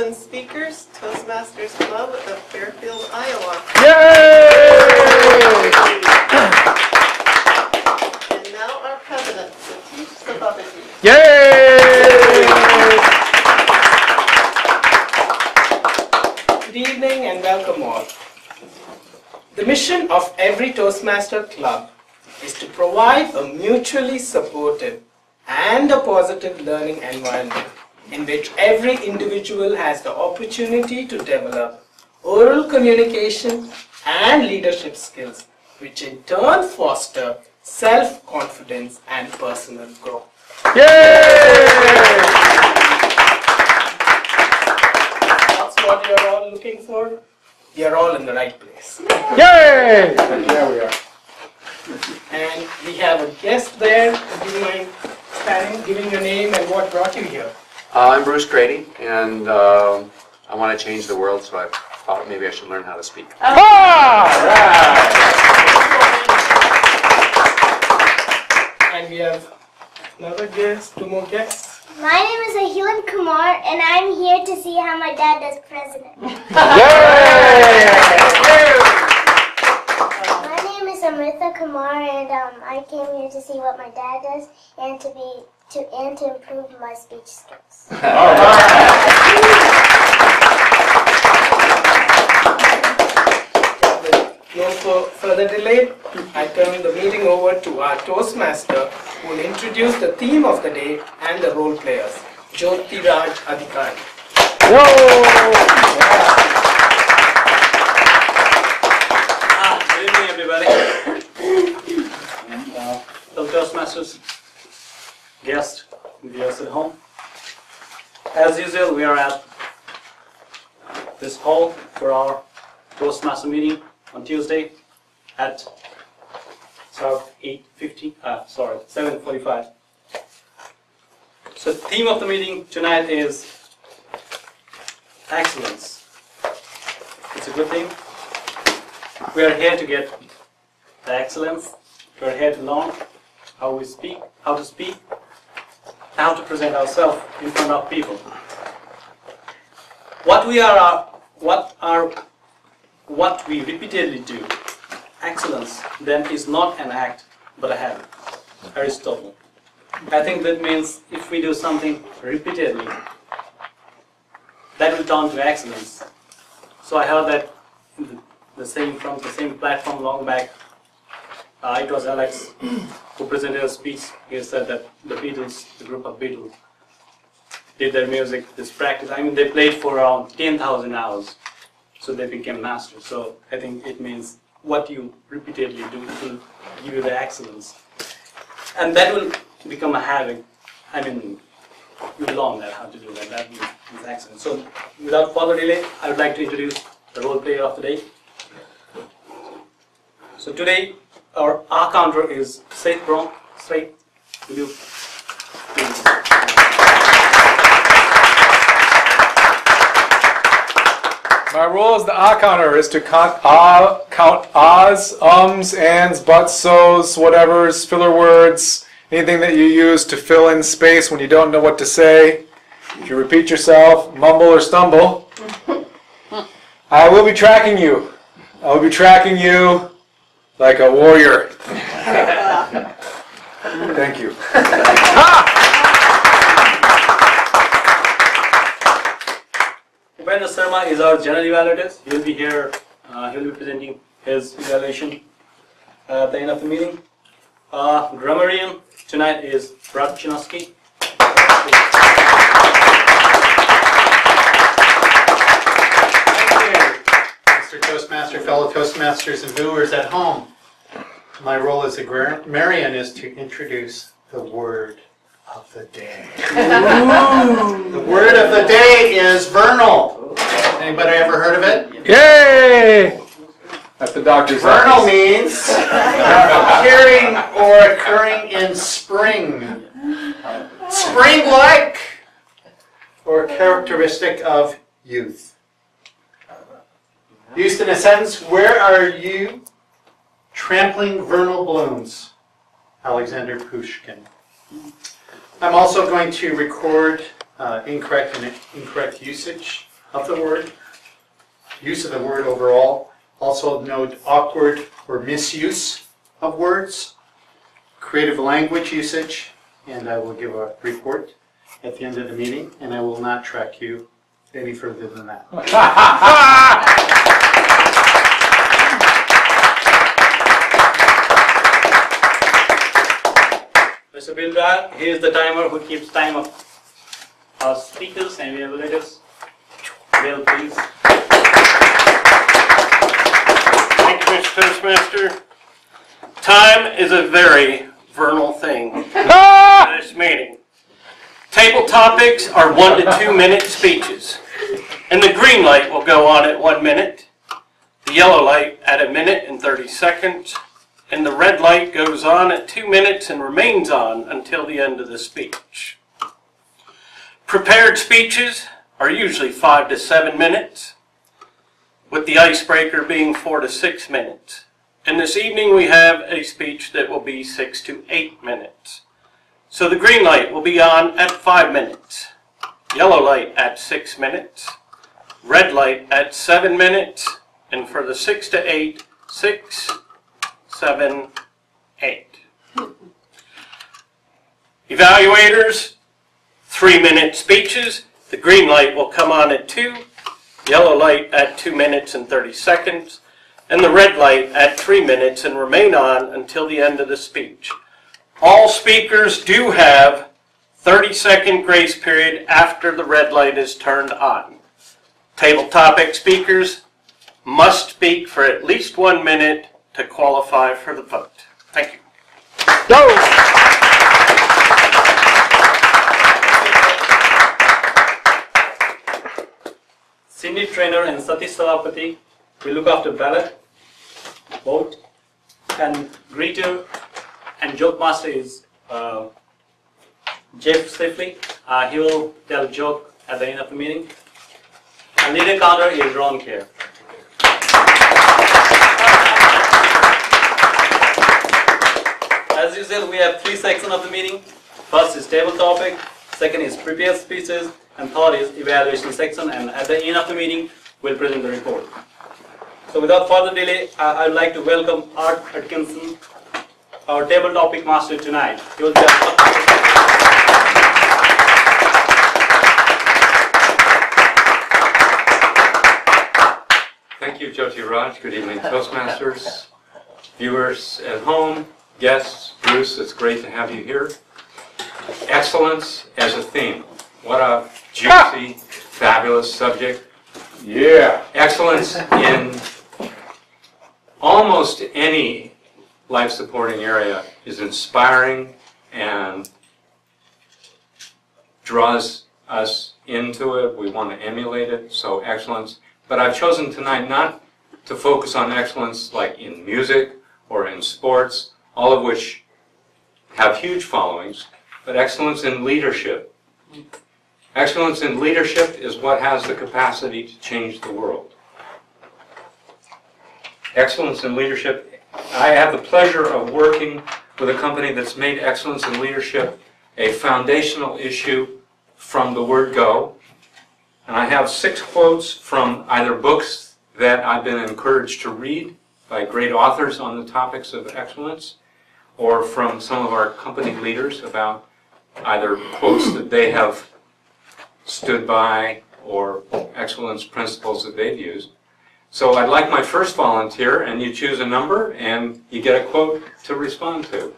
and speakers, Toastmasters Club of Fairfield, Iowa. Yay! And now our president, Satish Sababaji. Yay! Good evening and welcome all. The mission of every Toastmaster club is to provide a mutually supportive and a positive learning environment in which every individual has the opportunity to develop oral communication and leadership skills, which in turn foster self-confidence and personal growth. Yay! That's what you're all looking for. You're all in the right place. Yay! Yeah, we are. And we have a guest there. Do you mind standing, giving your name and what brought you here? I'm Bruce Grady, and I want to change the world, so I thought maybe I should learn how to speak. And we have another guest, two more guests. My name is Ahilan Kumar, and I'm here to see how my dad does president. My name is Amrita Kumar, and I came here to see what my dad does and to improve my speech skills. All right. No further delay, I turn the meeting over to our Toastmaster, who will introduce the theme of the day and the role players, Jyoti Raj Adhikari. Good evening, everybody. Fellow Toastmasters, guests, viewers at home. As usual, we are at this hall for our Toastmaster meeting on Tuesday at 7:45. So the theme of the meeting tonight is excellence. It's a good theme. We are here to get the excellence. We are here to learn how we speak, how to speak, how to present ourselves in front of people. What we repeatedly do. Excellence then is not an act, but a habit. Aristotle. I think that means if we do something repeatedly, that will turn to excellence. So I heard that from the same platform long back. It was Alex who presented a speech. He said that the Beatles, the group of Beatles, did their music, this practice. I mean, they played for around 10,000 hours. So they became masters. So I think it means what you repeatedly do will give you the excellence. And that will become a habit. I mean, you learn that how to do that. That is excellent. So without further delay, I would like to introduce the role player of the day. So today, our counter is Seth Brown. Seth, will you please? My role as the counter is to count ahs, ums, ands, buts, so's, whatever's, filler words, anything that you use to fill in space when you don't know what to say. If you repeat yourself, mumble or stumble, I will be tracking you. I will be tracking you like a warrior. Thank you. Upendra Sharma is our general evaluator. He will be here. He will be presenting his evaluation at the end of the meeting. Grammarian tonight is Brad Chinosky. Mr. Toastmaster, fellow Toastmasters and viewers at home. My role as a grammarian is to introduce the word of the day. The word of the day is vernal. Anybody ever heard of it? Yay! That's the doctor's Vernal office. means appearing or occurring in spring. Spring-like or characteristic of youth. Used in a sentence, where are you trampling vernal blooms? Alexander Pushkin. I'm also going to record incorrect usage of the word. Use of the word overall. Also note awkward or misuse of words. Creative language usage. And I will give a report at the end of the meeting, and I will not track you any further than that. Mr. Bildar, he is the timer who keeps time of our speakers and evaluators. Bill, please. Thank you, Mr. Toastmaster. Time is a very vernal thing in this meeting. Table topics are 1 to 2 minute speeches, and the green light will go on at 1 minute, the yellow light at 1 minute and 30 seconds, and the red light goes on at 2 minutes and remains on until the end of the speech. Prepared speeches are usually 5 to 7 minutes, with the icebreaker being 4 to 6 minutes. And this evening we have a speech that will be 6 to 8 minutes. So the green light will be on at 5 minutes, yellow light at 6 minutes, red light at 7 minutes, and for the 6 to 8, 6, 7, 8. Evaluators, 3-minute speeches. The green light will come on at 2, yellow light at 2 minutes and 30 seconds, and the red light at 3 minutes and remain on until the end of the speech. All speakers do have 30-second grace period after the red light is turned on. Table topic speakers must speak for at least 1 minute to qualify for the vote. Thank you. Cindy Trainer and Satish Salapati will look after ballot, vote, and greeter and joke master is Jeff Safely. He will tell a joke at the end of the meeting. And leader counter is Ron Kerr. As usual, we have 3 sections of the meeting. First is table topic, second is prepared speeches, and third is evaluation section. And at the end of the meeting, we'll present the report. So without further delay, I would like to welcome Art Atkinson, our table topic master tonight. He will tell Thank you, Jyoti Raj. Good evening, Toastmasters, viewers at home, guests. Bruce, it's great to have you here. Excellence as a theme. What a juicy, fabulous subject. Yeah. Excellence in almost any life-supporting area is inspiring and draws us into it. We want to emulate it, so excellence. But I've chosen tonight not to focus on excellence like in music or in sports, all of which have huge followings, but excellence in leadership. Excellence in leadership is what has the capacity to change the world. Excellence in leadership. I have the pleasure of working with a company that's made excellence in leadership a foundational issue from the word go. And I have 6 quotes from either books that I've been encouraged to read by great authors on the topics of excellence, or from some of our company leaders about either quotes that they have stood by or excellence principles that they've used. So I'd like my first volunteer, and you choose a number and you get a quote to respond to.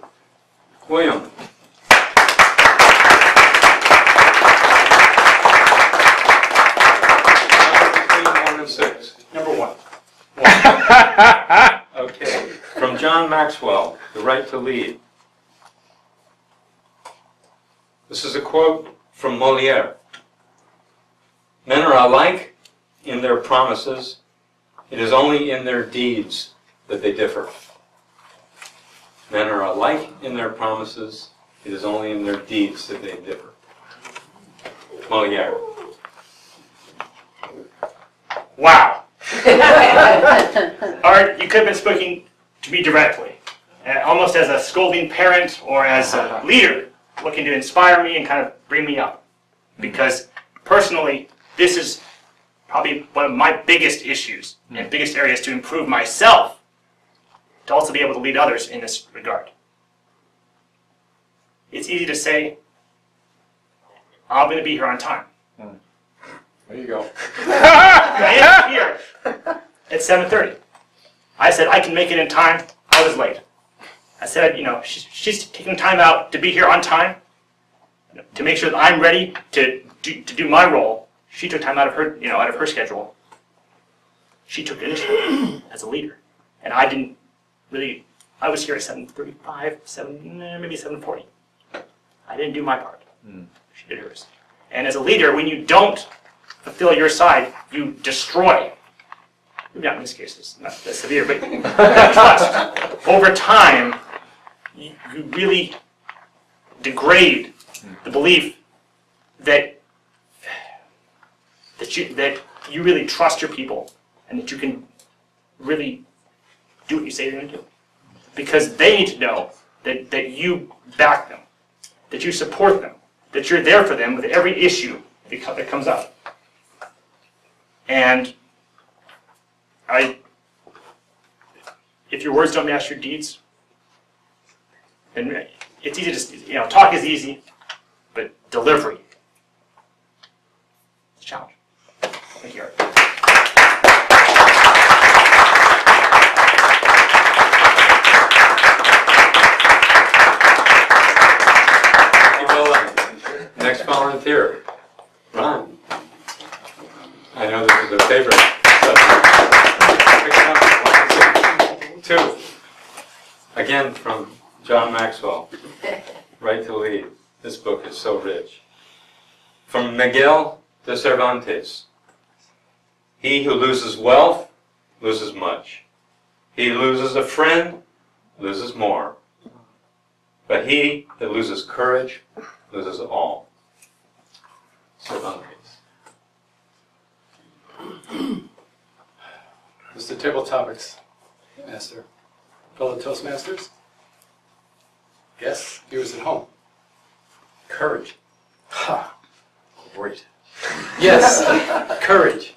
William. Between 1 and 6. number 1. Okay. From John Maxwell, The Right to Lead. This is a quote from Molière. Men are alike in their promises. It is only in their deeds that they differ. Men are alike in their promises. It is only in their deeds that they differ. Molière. Wow. Art, you could have been speaking to me directly, almost as a scolding parent or as a leader looking to inspire me and kind of bring me up. Because personally, this is probably one of my biggest issues and biggest areas to improve myself, to also be able to lead others in this regard. It's easy to say, I'm going to be here on time. There you go. I am here at 7:30. I said I can make it in time. I was late. I said, she's taking time out to be here on time, to make sure that I'm ready to do my role. She took time out of her schedule. She took initiative as a leader, and I didn't really. I was here at 7:35, maybe 7:40. I didn't do my part. She did hers. And as a leader, when you don't fulfill your side, you destroy. Maybe not in this case, it's not that severe, but trust. Over time, you really degrade the belief that you really trust your people and that you can really do what you say you're going to do. Because they need to know that you back them, that you support them, that you're there for them with every issue that comes up. And if your words don't match your deeds, then it's easy to, talk is easy, but delivery is a challenge. Thank you, Eric. Next volunteer, Ron. I know this is a favorite subject. Two. Again from John Maxwell, Right to Lead. This book is so rich. From Miguel de Cervantes. He who loses wealth loses much. He who loses a friend loses more. But he that loses courage loses all. Cervantes. Mr. Table Topics Master, fellow Toastmasters, guests, viewers at home. Courage. Ha! Great. Yes, courage.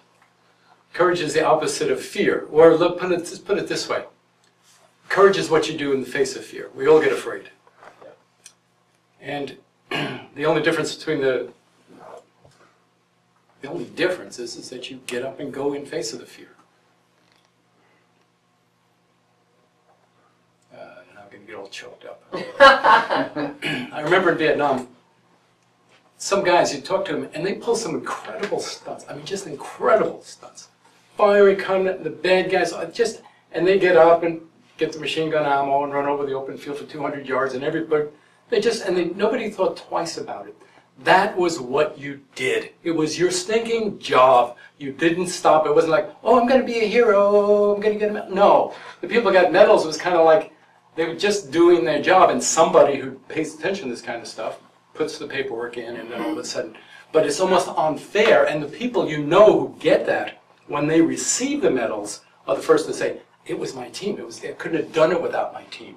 Courage is the opposite of fear. Or put it this way. Courage is what you do in the face of fear. We all get afraid. And the only difference between the only difference is that you get up and go in face of the fear. And I'm going to get all choked up. I remember in Vietnam, some guys, you talk to them, and they pull some incredible stunts. I mean, just incredible stunts. Fiery coming, the bad guys, and they get up and get the machine gun ammo and run over the open field for 200 yards, and everybody, nobody thought twice about it. That was what you did. It was your stinking job. You didn't stop. It wasn't like, oh, I'm going to be a hero, I'm going to get a medal. No. The people who got medals was kind of like they were just doing their job, and somebody who pays attention to this kind of stuff puts the paperwork in, and then all of a sudden. But it's almost unfair, and the people you know who get that, when they receive the medals, are the first to say, it was my team. I couldn't have done it without my team.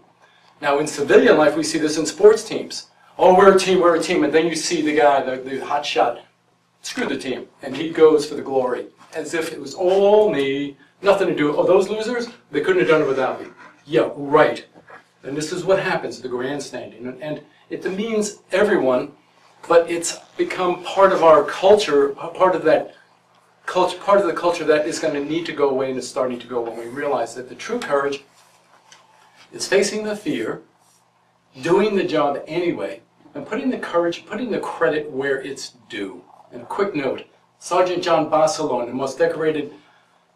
Now, in civilian life, we see this in sports teams. Oh, we're a team, and then you see the guy, the hot shot, screw the team, and he goes for the glory, as if it was all me, nothing to do. Oh, those losers, they couldn't have done it without me. Yeah, right. And this is what happens, the grandstanding, and it demeans everyone, but it's become part of our culture, part of the culture that is going to need to go away and is starting to go when we realize that the true courage is facing the fear, doing the job anyway, and putting the credit where it's due. And a quick note, Sergeant John Barcelona, the most decorated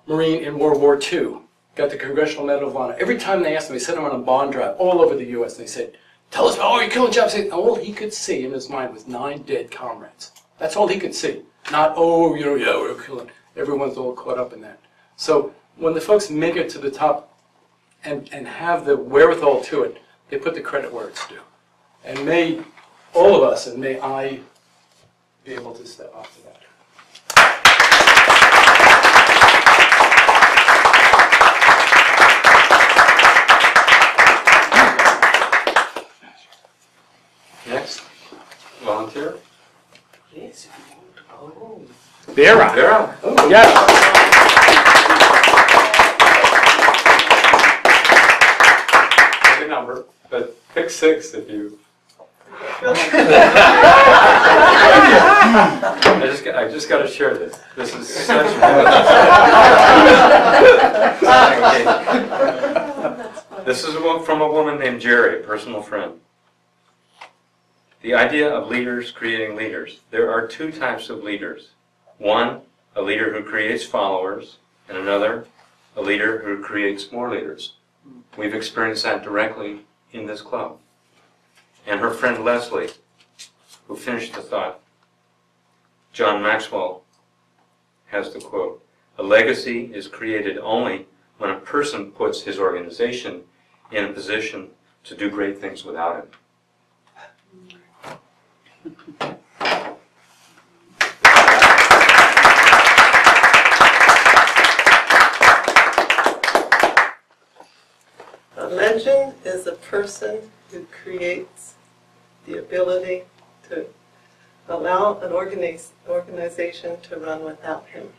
Marine in World War II, got the Congressional Medal of Honor. Every time they asked him, they sent him on a bond drive all over the U.S. They said, tell us, oh, you're killing jobs. All he could see in his mind was 9 dead comrades. That's all he could see. Not, oh, yeah, we're killing. Everyone's all caught up in that. So when the folks make it to the top and have the wherewithal to it, they put the credit where it's due. And may all of us, and may I be able to step up to that. Next volunteer. Yes. Oh. Vera. Vera. Yeah. Pick a number, but pick 6 if you. I just got to share this. This is such. This is from a woman named Jerry, a personal friend. The idea of leaders creating leaders. There are 2 types of leaders. One, a leader who creates followers, and another, a leader who creates more leaders. We've experienced that directly in this club. And her friend Leslie, who finished the thought. John Maxwell has the quote, "A legacy is created only when a person puts his organization in a position to do great things without him." A legend is a person who creates the ability to allow an organization to run without him.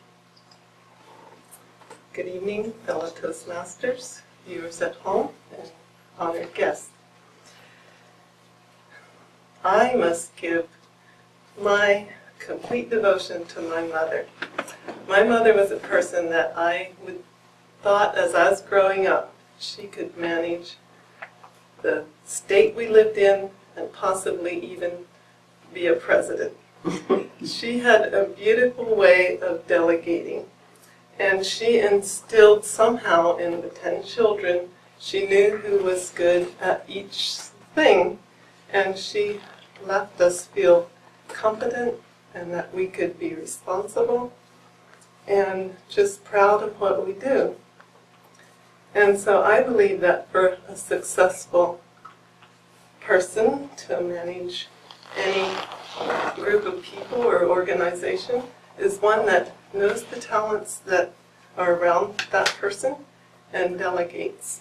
Good evening, fellow Toastmasters, viewers at home, and honored guests. I must give my complete devotion to my mother. My mother was a person that I thought as I was growing up, she could manage the state we lived in and possibly even be a president. She had a beautiful way of delegating, and she instilled somehow in the 10 children, she knew who was good at each thing, and she left us feel competent and that we could be responsible and just proud of what we do. And so I believe that for a successful person to manage any group of people or organization is one that knows the talents that are around that person and delegates.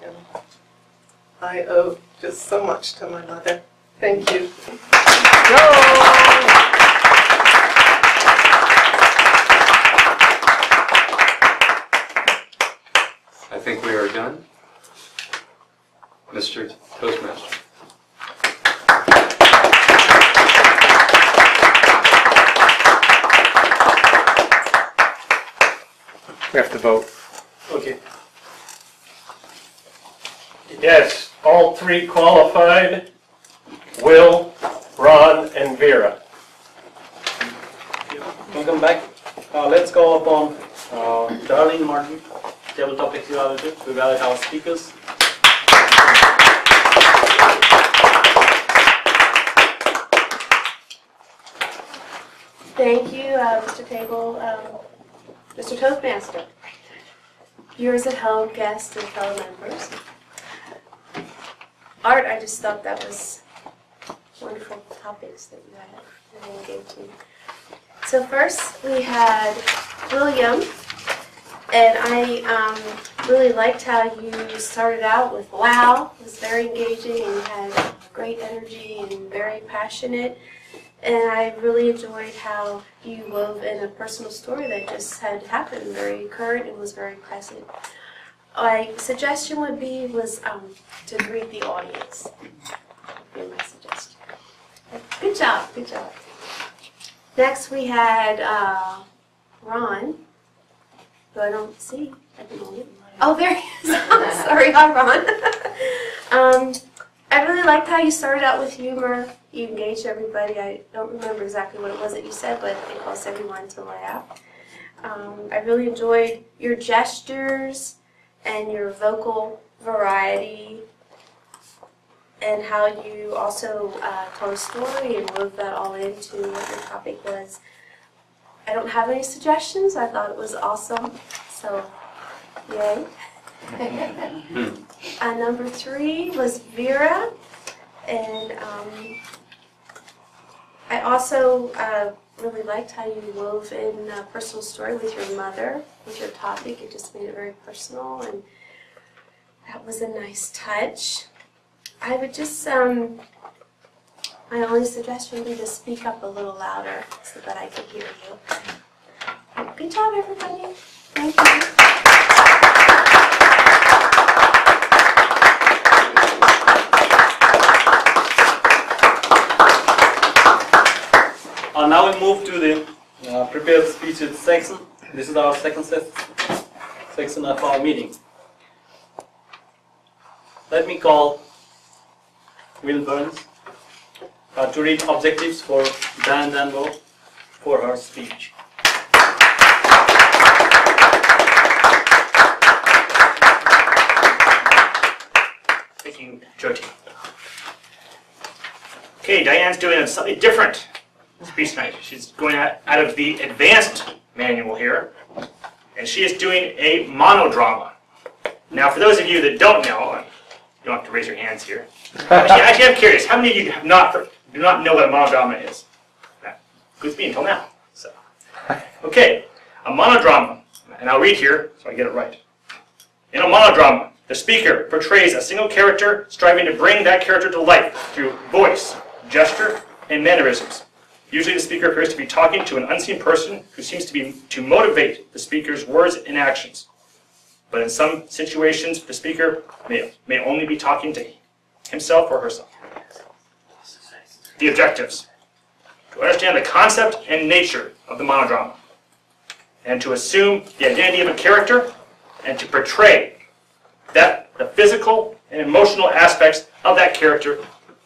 And I owe just so much to my mother. Thank you. I think we are done. Mr. Toastmaster. We have to vote. Okay. Yes, all 3 qualified. Will, Ron, and Vera. Welcome back. Let's go upon Darlene Martin, tabletop evaluator, to evaluate our speakers. Thank you, Mr. Table, Mr. Toastmaster, viewers at home, guests, and fellow members. Art, I just thought that was wonderful topics that you had and engaged in. So first we had William, and I really liked how you started out with wow. It was very engaging and you had great energy and very passionate. And I really enjoyed how you wove in a personal story that just had happened, very current and was very present. My suggestion would be to greet the audience. Would be my suggestion. Good job, good job. Next we had Ron, who I don't see at the moment. Oh, there he is. Sorry, hi Ron. I really liked how you started out with humor. You engaged everybody. I don't remember exactly what it was that you said, but it caused everyone to laugh. I really enjoyed your gestures and your vocal variety, and how you also told a story and wove that all into what your topic was. I don't have any suggestions. I thought it was awesome, so yay. Number 3 was Vera, and I also really liked how you wove in a personal story with your mother, with your topic. It just made it very personal, and that was a nice touch. I would just, my only suggestion would be to speak up a little louder so that I could hear you. Good job, everybody. Thank you. Now we move to the prepared speeches section. This is our second section of our meeting. Let me call Will Burns to read objectives for Dan Danbo for her speech. Thank you, Jyoti. Okay, Diane's doing a slightly different speech tonight. She's going out of the advanced manual here, and she is doing a monodrama. Now, for those of you that don't know, you don't have to raise your hands here. Actually, I'm curious. How many of you do not know what a monodrama is? Good me until now. So, okay, a monodrama, and I'll read here so I get it right. In a monodrama, the speaker portrays a single character, striving to bring that character to life through voice, gesture, and mannerisms. Usually the speaker appears to be talking to an unseen person who seems to motivate the speaker's words and actions. But in some situations, the speaker may only be talking to himself or herself. The objectives: to understand the concept and nature of the monodrama, and to assume the identity of a character, and to portray the physical and emotional aspects of that character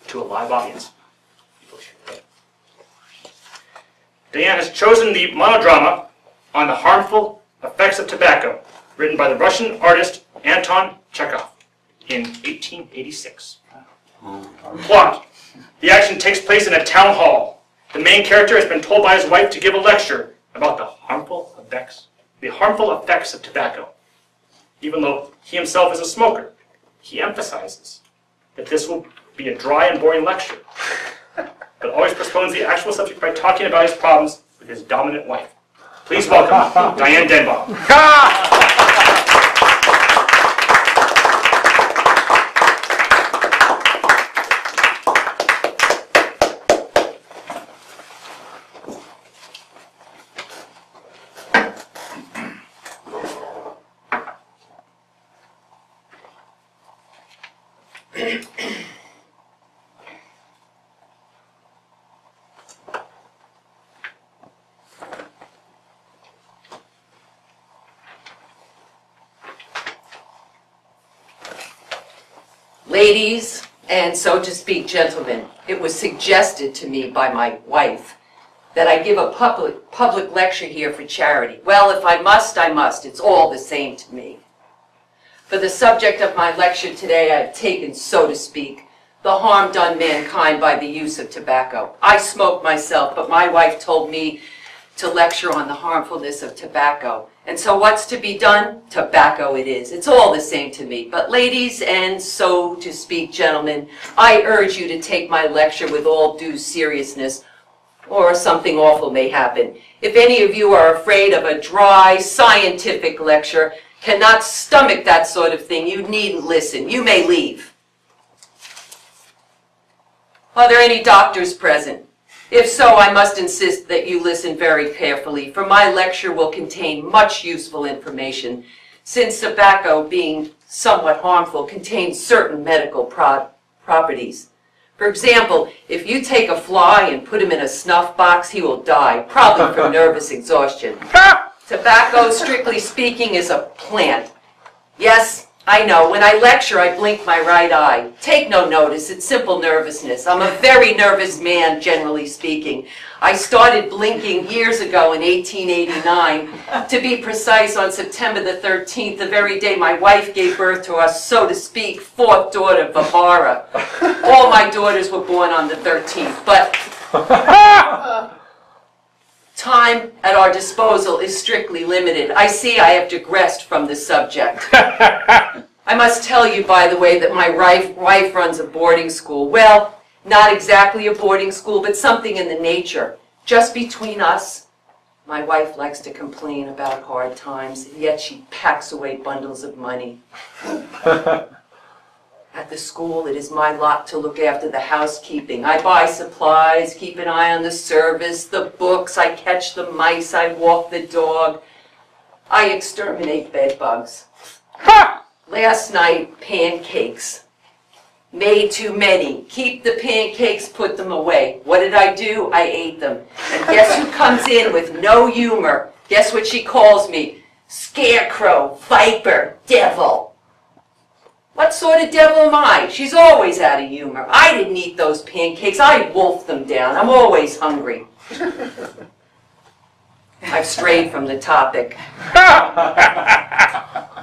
to a live audience. Diane has chosen the monodrama on the harmful effects of tobacco, written by the Russian artist Anton Chekhov in 1886. Plot: the action takes place in a town hall. The main character has been told by his wife to give a lecture about the harmful effects of tobacco. Even though he himself is a smoker, he emphasizes that this will be a dry and boring lecture, but always postpones the actual subject by talking about his problems with his dominant wife. Please welcome Diane Denbaugh. Ladies, and so to speak, gentlemen, it was suggested to me by my wife that I give a public lecture here for charity. Well, if I must, I must. It's all the same to me. For the subject of my lecture today, I've taken, so to speak, the harm done mankind by the use of tobacco. I smoke myself, but my wife told me to lecture on the harmfulness of tobacco. And so what's to be done? Tobacco it is. It's all the same to me. But ladies, and so to speak, gentlemen, I urge you to take my lecture with all due seriousness, or something awful may happen. If any of you are afraid of a dry, scientific lecture, cannot stomach that sort of thing, you needn't listen. You may leave. Are there any doctors present? If so, I must insist that you listen very carefully, for my lecture will contain much useful information, since tobacco, being somewhat harmful, contains certain medical properties. For example, if you take a fly and put him in a snuff box, he will die, probably from nervous exhaustion. Tobacco, strictly speaking, is a plant. Yes, I know, when I lecture, I blink my right eye. Take no notice, it's simple nervousness. I'm a very nervous man, generally speaking. I started blinking years ago in 1889. To be precise, on September the 13th, the very day my wife gave birth to our, so to speak, fourth daughter, Barbara. All my daughters were born on the 13th, but time at our disposal is strictly limited. I see I have digressed from the subject. I must tell you, by the way, that my wife runs a boarding school. Well, not exactly a boarding school, but something in the nature. Just between us, my wife likes to complain about hard times, and yet she packs away bundles of money. At the school, it is my lot to look after the housekeeping. I buy supplies, keep an eye on the service, the books, I catch the mice, I walk the dog. I exterminate bed bugs. Last night, pancakes. Made too many. Keep the pancakes, put them away. What did I do? I ate them. And guess who comes in with no humor? Guess what she calls me? Scarecrow, viper, devil. What sort of devil am I? She's always out of humor. I didn't eat those pancakes. I wolfed them down. I'm always hungry. I've strayed from the topic.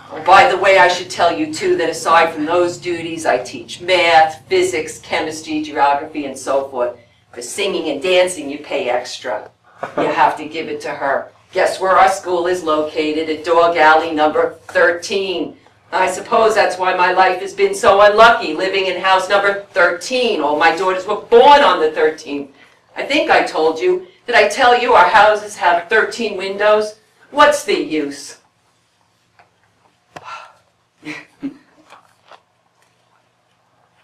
Oh, by the way, I should tell you, too, that aside from those duties, I teach math, physics, chemistry, geography, and so forth. For singing and dancing, you pay extra. You have to give it to her. Guess where our school is located? At Dog Alley number 13. I suppose that's why my life has been so unlucky, living in house number 13. All my daughters were born on the 13th. I think I told you. Did I tell you our houses have 13 windows? What's the use?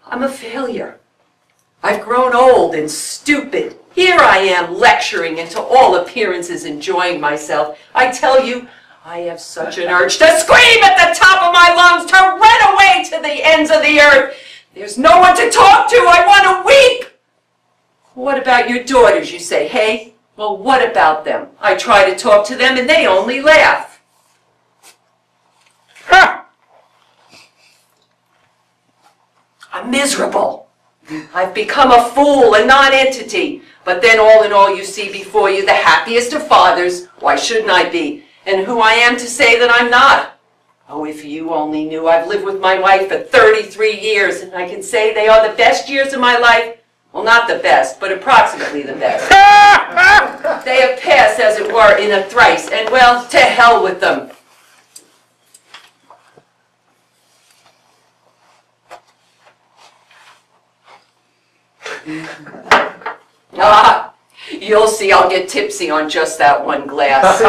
I'm a failure. I've grown old and stupid. Here I am lecturing and to all appearances enjoying myself. I tell you, I have such an urge to scream at the top of my lungs, to run away to the ends of the earth. There's no one to talk to. I want to weep. What about your daughters, you say? Hey, well, what about them? I try to talk to them and they only laugh. I'm miserable. I've become a fool, a non-entity. But then all in all, you see before you the happiest of fathers. Why shouldn't I be? And who I am to say that I'm not? Oh, if you only knew. I've lived with my wife for 33 years, and I can say they are the best years of my life. Well, not the best, but approximately the best. They have passed, as it were, in a thrice, and well, to hell with them. You'll see I'll get tipsy on just that one glass.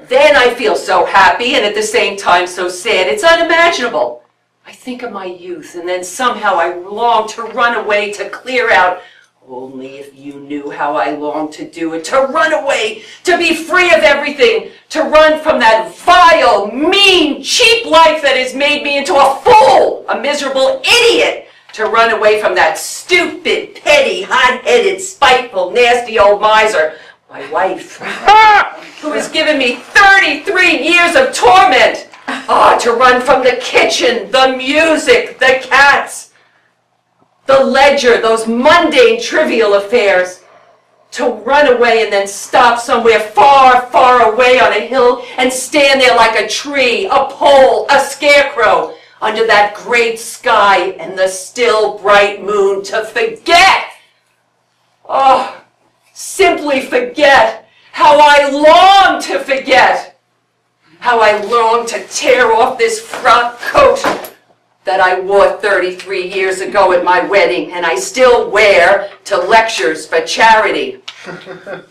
Then I feel so happy and at the same time so sad. It's unimaginable. I think of my youth and then somehow I long to run away, to clear out. Only if you knew how I long to do it. To run away, to be free of everything. To run from that vile, mean, cheap life that has made me into a fool, a miserable idiot. To run away from that stupid, petty, hot-headed, spiteful, nasty old miser, my wife, who has given me 33 years of torment. To run from the kitchen, the music, the cats, the ledger, those mundane, trivial affairs. To run away and then stop somewhere far, far away on a hill and stand there like a tree, a pole, a scarecrow, under that great sky and the still bright moon, to forget. Oh, simply forget. How I long to forget. How I long to tear off this frock coat that I wore 33 years ago at my wedding and I still wear to lectures for charity. Take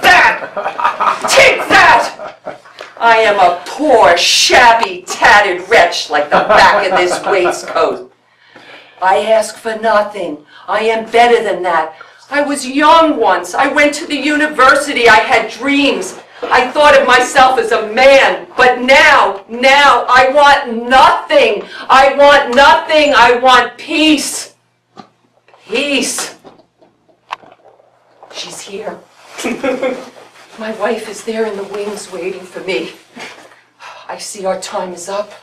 that! Take that! I am a poor, shabby, tattered wretch like the back of this waistcoat. I ask for nothing. I am better than that. I was young once. I went to the university. I had dreams. I thought of myself as a man. But now I want nothing. I want nothing. I want peace. Peace. She's here. My wife is there in the wings waiting for me. I see our time is up.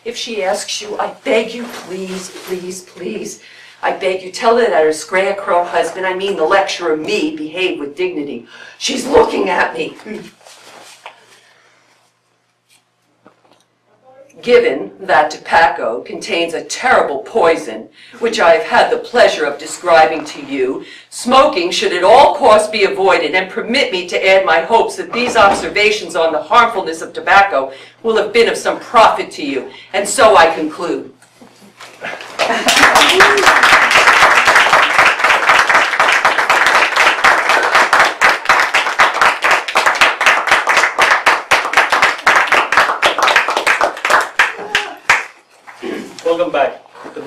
If she asks you, I beg you, please, please, please, I beg you, tell her that her scarecrow husband, I mean the lecturer, me, behaved with dignity. She's looking at me. Given that tobacco contains a terrible poison, which I have had the pleasure of describing to you, smoking should at all costs be avoided, and permit me to add my hopes that these observations on the harmfulness of tobacco will have been of some profit to you. And so I conclude.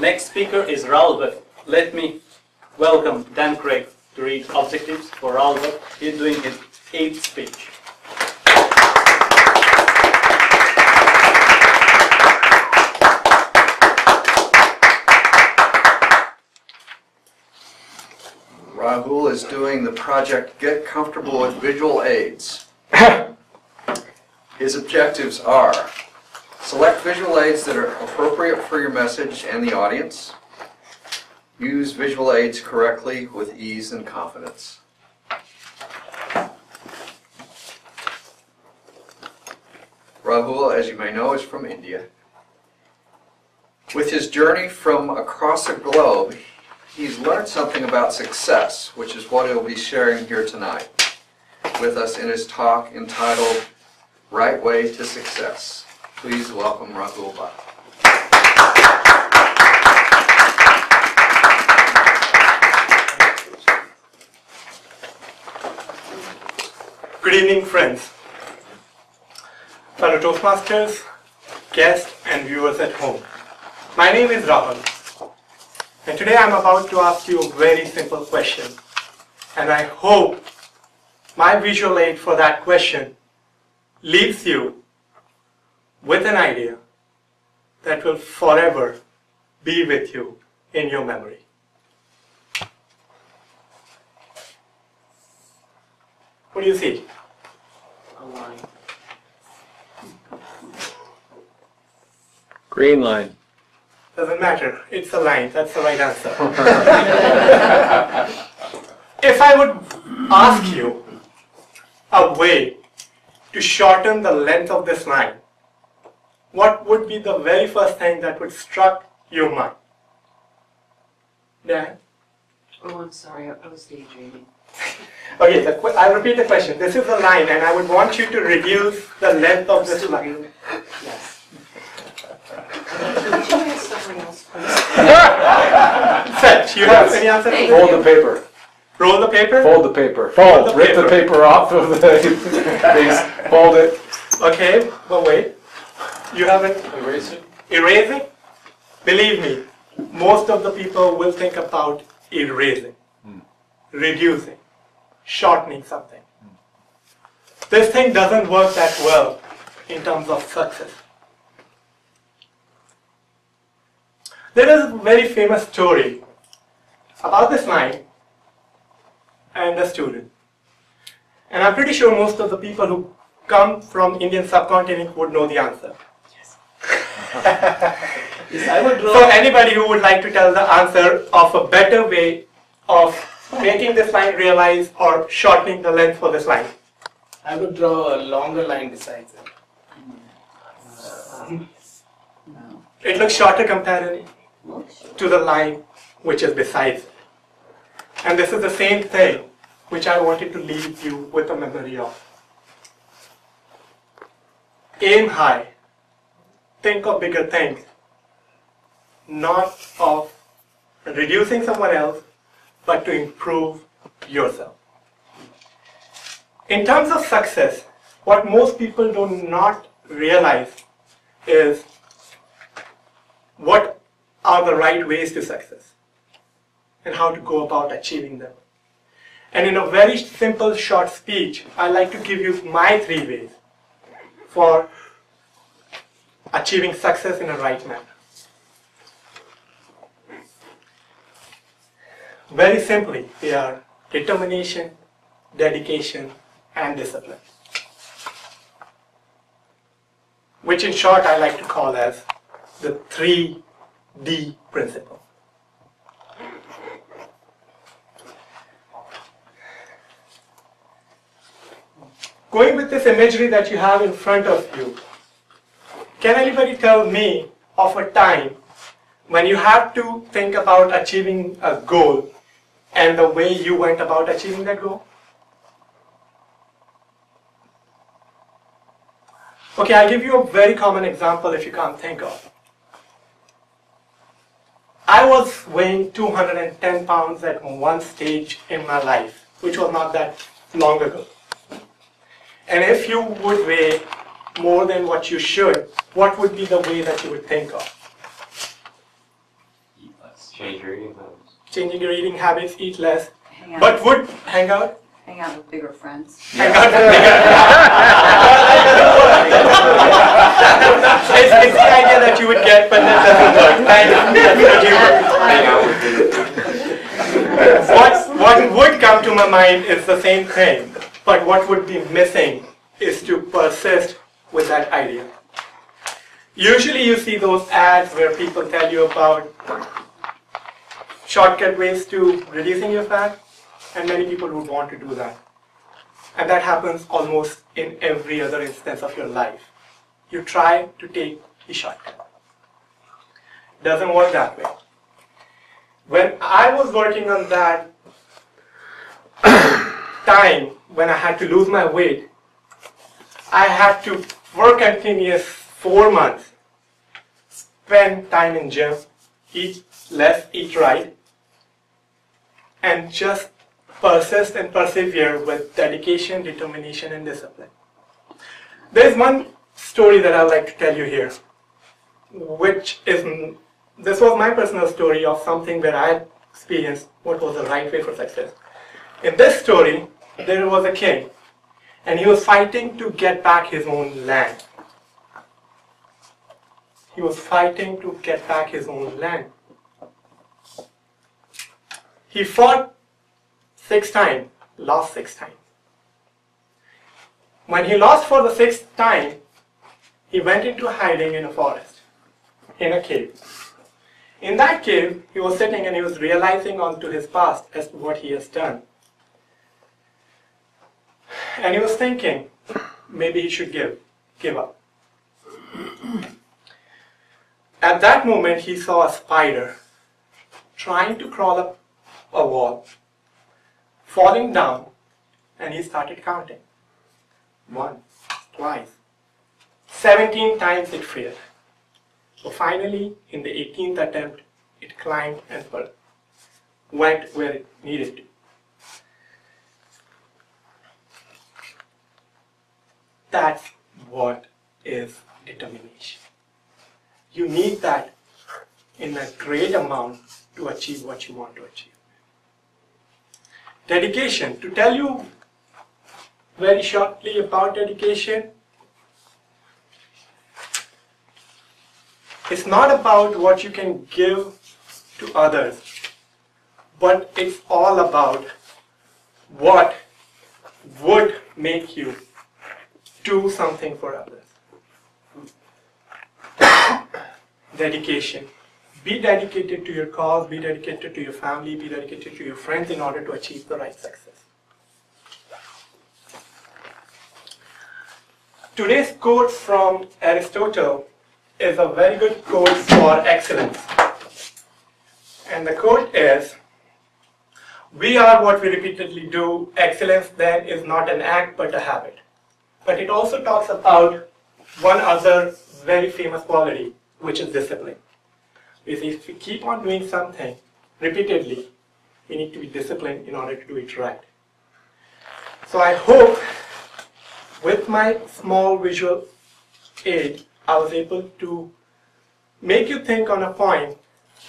next speaker is Raul, but let me welcome Dan Craig to read objectives for Raul. He's doing his 8th speech. Rahul is doing the project Get Comfortable with Visual Aids. His objectives are: select visual aids that are appropriate for your message and the audience. Use visual aids correctly with ease and confidence. Rahul, as you may know, is from India. With his journey from across the globe, he's learned something about success, which is what he'll be sharing here tonight with us in his talk entitled Right Way to Success. Please welcome Rahul Bhatt. Good evening, friends, fellow Toastmasters, guests, and viewers at home. My name is Rahul, and today I'm about to ask you a very simple question, and I hope my visual aid for that question leaves you with an idea that will forever be with you in your memory. What do you see? A line. Green line. Doesn't matter, it's a line, that's the right answer. If I would ask you a way to shorten the length of this line, what would be the very first thing that would struck your mind? Dan? Oh, I'm sorry, I was daydreaming. Okay, I'll repeat the question. This is a line and I would want you to reduce the length of this line. Yes. Could you ask someone else, please? Fetch, you have any answer to this? Fold the paper. Roll the paper? Fold the paper. Fold the Rip the paper off of the piece. Fold it. Okay, but wait. You haven't erased it? Erasing? Believe me, most of the people will think about erasing, reducing, shortening something. This thing doesn't work that well in terms of success. There is a very famous story about this line and a student. And I'm pretty sure most of the people who come from Indian subcontinent would know the answer. Yes, I would draw. So anybody who would like to tell the answer of a better way of making this line realize or shortening the length for this line? I would draw a longer line besides it. It looks shorter compared to the line which is besides it. And this is the same thing which I wanted to leave you with a memory of. Aim high. Think of bigger things. Not of reducing someone else, but to improve yourself. In terms of success, what most people do not realize is what are the right ways to success and how to go about achieving them. And in a very simple short speech, I like to give you my 3 ways for achieving success in a right manner. Very simply, they are determination, dedication, and discipline, which in short I like to call as the 3D principle. Going with this imagery that you have in front of you, can anybody tell me of a time when you have to think about achieving a goal and the way you went about achieving that goal? Okay, I'll give you a very common example if you can't think of. I was weighing 210 pounds at one stage in my life, which was not that long ago. And if you would weigh more than what you should, what would be the way that you would think of? Change your eating habits. Changing your eating habits, eat less, Hang out, but would hang out. hang out with bigger friends. Hang out with bigger. It's the idea that you would get, but that doesn't work. What would come to my mind is the same thing, but what would be missing is to persist with that idea. Usually you see those ads where people tell you about shortcut ways to reducing your fat, and many people would want to do that. And that happens almost in every other instance of your life. You try to take the shortcut. Doesn't work that way. When I was working on that time, when I had to lose my weight, I had to work continuous 4 months, spend time in gym, eat less, eat right, and just persist and persevere with dedication, determination, and discipline. There's one story that I'd like to tell you here, this was my personal story of something where I experienced what was the right way for success. In this story, there was a king, and he was fighting to get back his own land. He was fighting to get back his own land. He fought 6 times, lost 6 times. When he lost for the 6th time, he went into hiding in a forest, in a cave. In that cave, he was sitting and he was realizing onto his past as to what he has done. And he was thinking, maybe he should give up. At that moment, he saw a spider trying to crawl up a wall, falling down, and he started counting. 1, twice, 17 times it failed. So finally, in the 18th attempt, it climbed and went where it needed to. That's what is determination. You need that in a great amount to achieve what you want to achieve. Dedication. To tell you very shortly about dedication, it's not about what you can give to others, but it's all about what would make you do something for others. Dedication. Be dedicated to your cause, be dedicated to your family, be dedicated to your friends in order to achieve the right success. Today's quote from Aristotle is a very good quote for excellence. And the quote is, "We are what we repeatedly do. Excellence then is not an act but a habit." But it also talks about one other very famous quality, which is discipline. If we keep on doing something repeatedly, we need to be disciplined in order to do it right. So I hope with my small visual aid, I was able to make you think on a point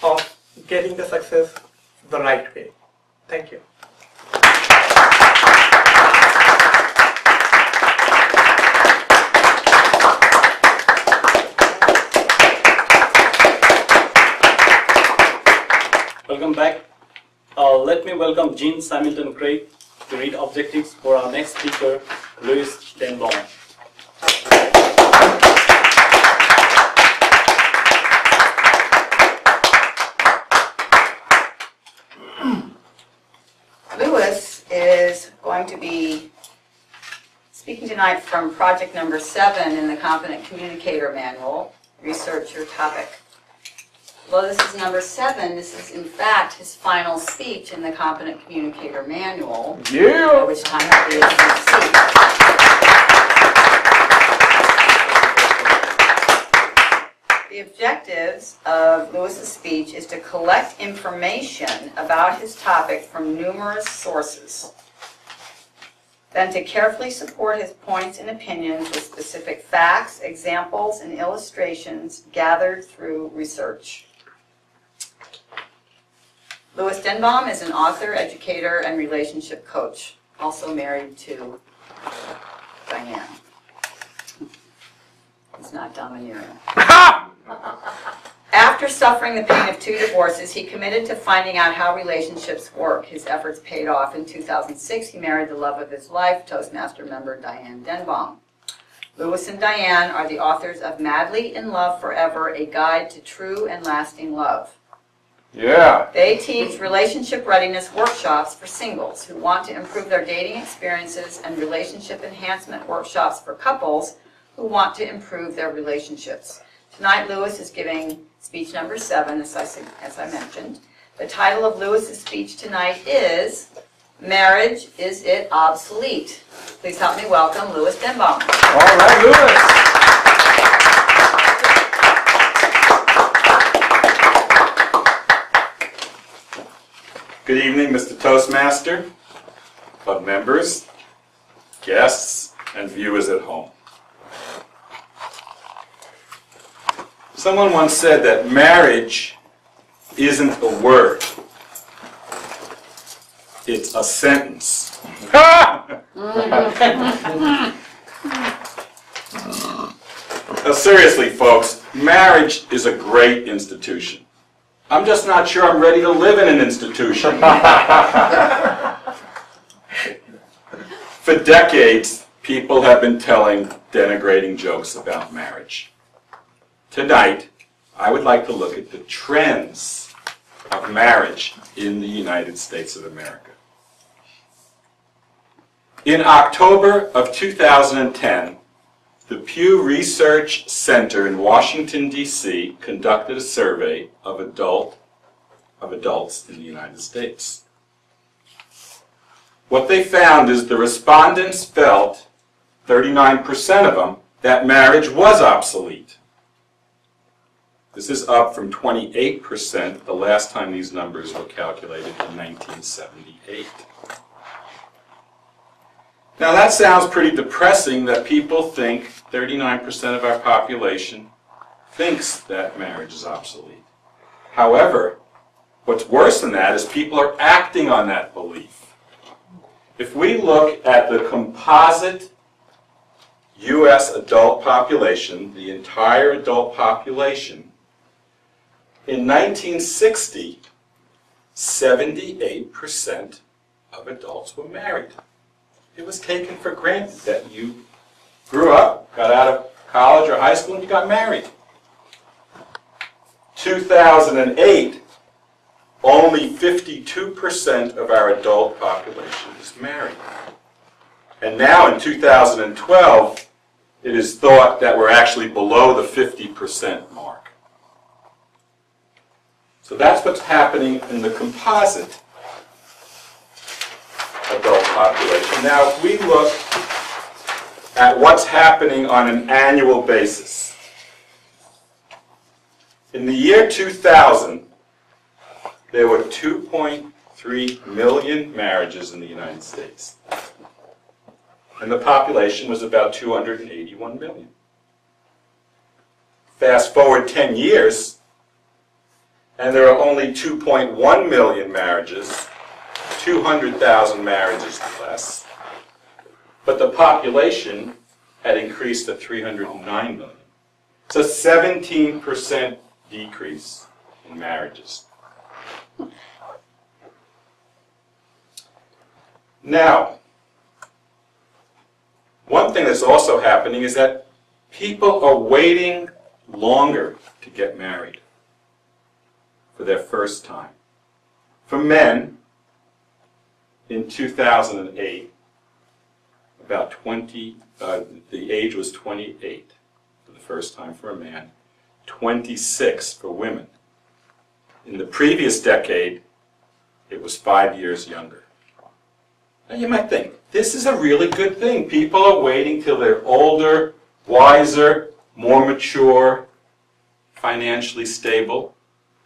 of getting the success the right way. Thank you. Welcome back. Let me welcome Jean Similton Craig to read objectives for our next speaker, Louis Denbaum. Louis is going to be speaking tonight from project number 7 in the Competent Communicator Manual, Research Your Topic. Well, this is number 7. This is, in fact, his final speech in the Competent Communicator Manual. Yeah! At which time he'll be able to see. The objectives of Louis's speech is to collect information about his topic from numerous sources, then to carefully support his points and opinions with specific facts, examples, and illustrations gathered through research. Louis Denbaum is an author, educator, and relationship coach, also married to Diane. He's not domineering. After suffering the pain of 2 divorces, he committed to finding out how relationships work. His efforts paid off. In 2006, he married the love of his life, Toastmaster member Diane Denbaum. Louis and Diane are the authors of Madly in Love Forever, A Guide to True and Lasting Love. Yeah. They teach relationship readiness workshops for singles who want to improve their dating experiences and relationship enhancement workshops for couples who want to improve their relationships. Tonight, Louis is giving speech number 7, as I mentioned. The title of Louis's speech tonight is Marriage, Is It Obsolete? Please help me welcome Louis Denbaum. All right, Louis. Good evening, Mr. Toastmaster, club members, guests, and viewers at home. Someone once said that marriage isn't a word, it's a sentence. Now, seriously, folks, marriage is a great institution. I'm just not sure I'm ready to live in an institution. For decades, people have been telling denigrating jokes about marriage. Tonight, I would like to look at the trends of marriage in the United States of America. In October of 2010, the Pew Research Center in Washington, D.C. conducted a survey of adults in the United States. What they found is the respondents felt, 39% of them, that marriage was obsolete. This is up from 28% the last time these numbers were calculated in 1978. Now that sounds pretty depressing that people think 39% of our population thinks that marriage is obsolete. However, what's worse than that is people are acting on that belief. If we look at the composite U.S. adult population, the entire adult population, in 1960, 78% of adults were married. It was taken for granted that you grew up, got out of college or high school, and you got married. 2008, only 52% of our adult population is married. And now in 2012, it is thought that we're actually below the 50% mark. So that's what's happening in the composite adult population. Now, if we look at what's happening on an annual basis, in the year 2000, there were 2.3 million marriages in the United States. And the population was about 281 million. Fast forward 10 years, and there are only 2.1 million marriages, 200,000 marriages less, but the population had increased to 309 million. It's a 17% decrease in marriages. Now, one thing that's also happening is that people are waiting longer to get married for their first time. For men, in 2008, about the age was 28 for the first time for a man, 26 for women. In the previous decade, it was 5 years younger. Now you might think, this is a really good thing. People are waiting till they're older, wiser, more mature, financially stable,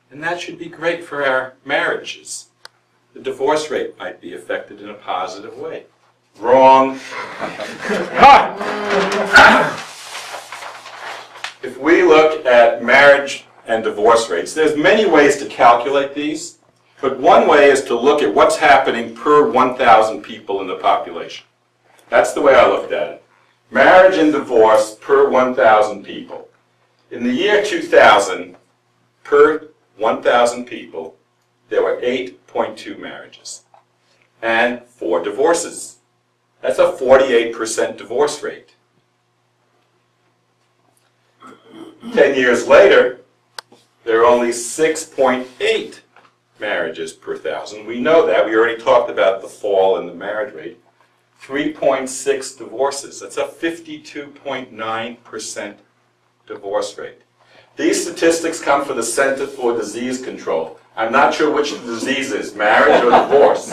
and that should be great for our marriages. The divorce rate might be affected in a positive way. Wrong. If we look at marriage and divorce rates, there's many ways to calculate these, But one way is to look at what's happening per 1,000 people in the population. That's the way I looked at it. Marriage and divorce per 1,000 people. In the year 2000, per 1,000 people, there were 8.2 marriages and 4 divorces. That's a 48% divorce rate. 10 years later, there are only 6.8 marriages per 1,000. We know that. We already talked about the fall in the marriage rate. 3.6 divorces. That's a 52.9% divorce rate. These statistics come from the Center for Disease Control. I'm not sure which the disease is, marriage or divorce.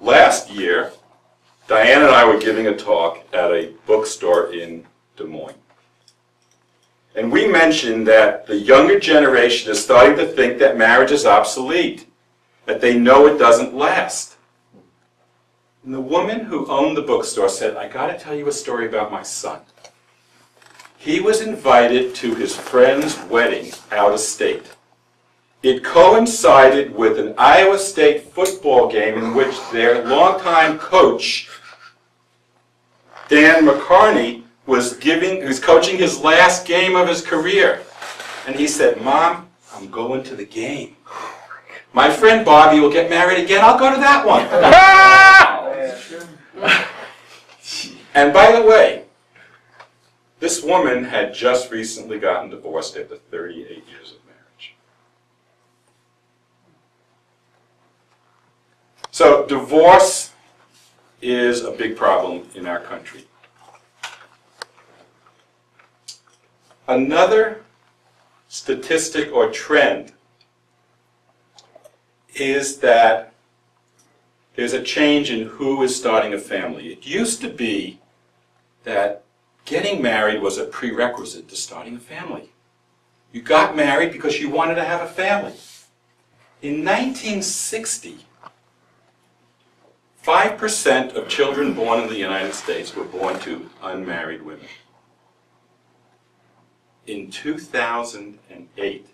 Last year, Diane and I were giving a talk at a bookstore in Des Moines. And we mentioned that the younger generation is starting to think that marriage is obsolete, that they know it doesn't last. And the woman who owned the bookstore said, I got to tell you a story about my son. He was invited to his friend's wedding out of state. It coincided with an Iowa State football game in which their longtime coach, Dan McCarney, was coaching his last game of his career. And he said, Mom, I'm going to the game. My friend Bobby will get married again. I'll go to that one. And by the way, this woman had just recently gotten divorced after 38 years of marriage. So divorce is a big problem in our country. Another statistic or trend is that there's a change in who is starting a family. It used to be that getting married was a prerequisite to starting a family. You got married because you wanted to have a family. In 1960, 5% of children born in the United States were born to unmarried women. In 2008,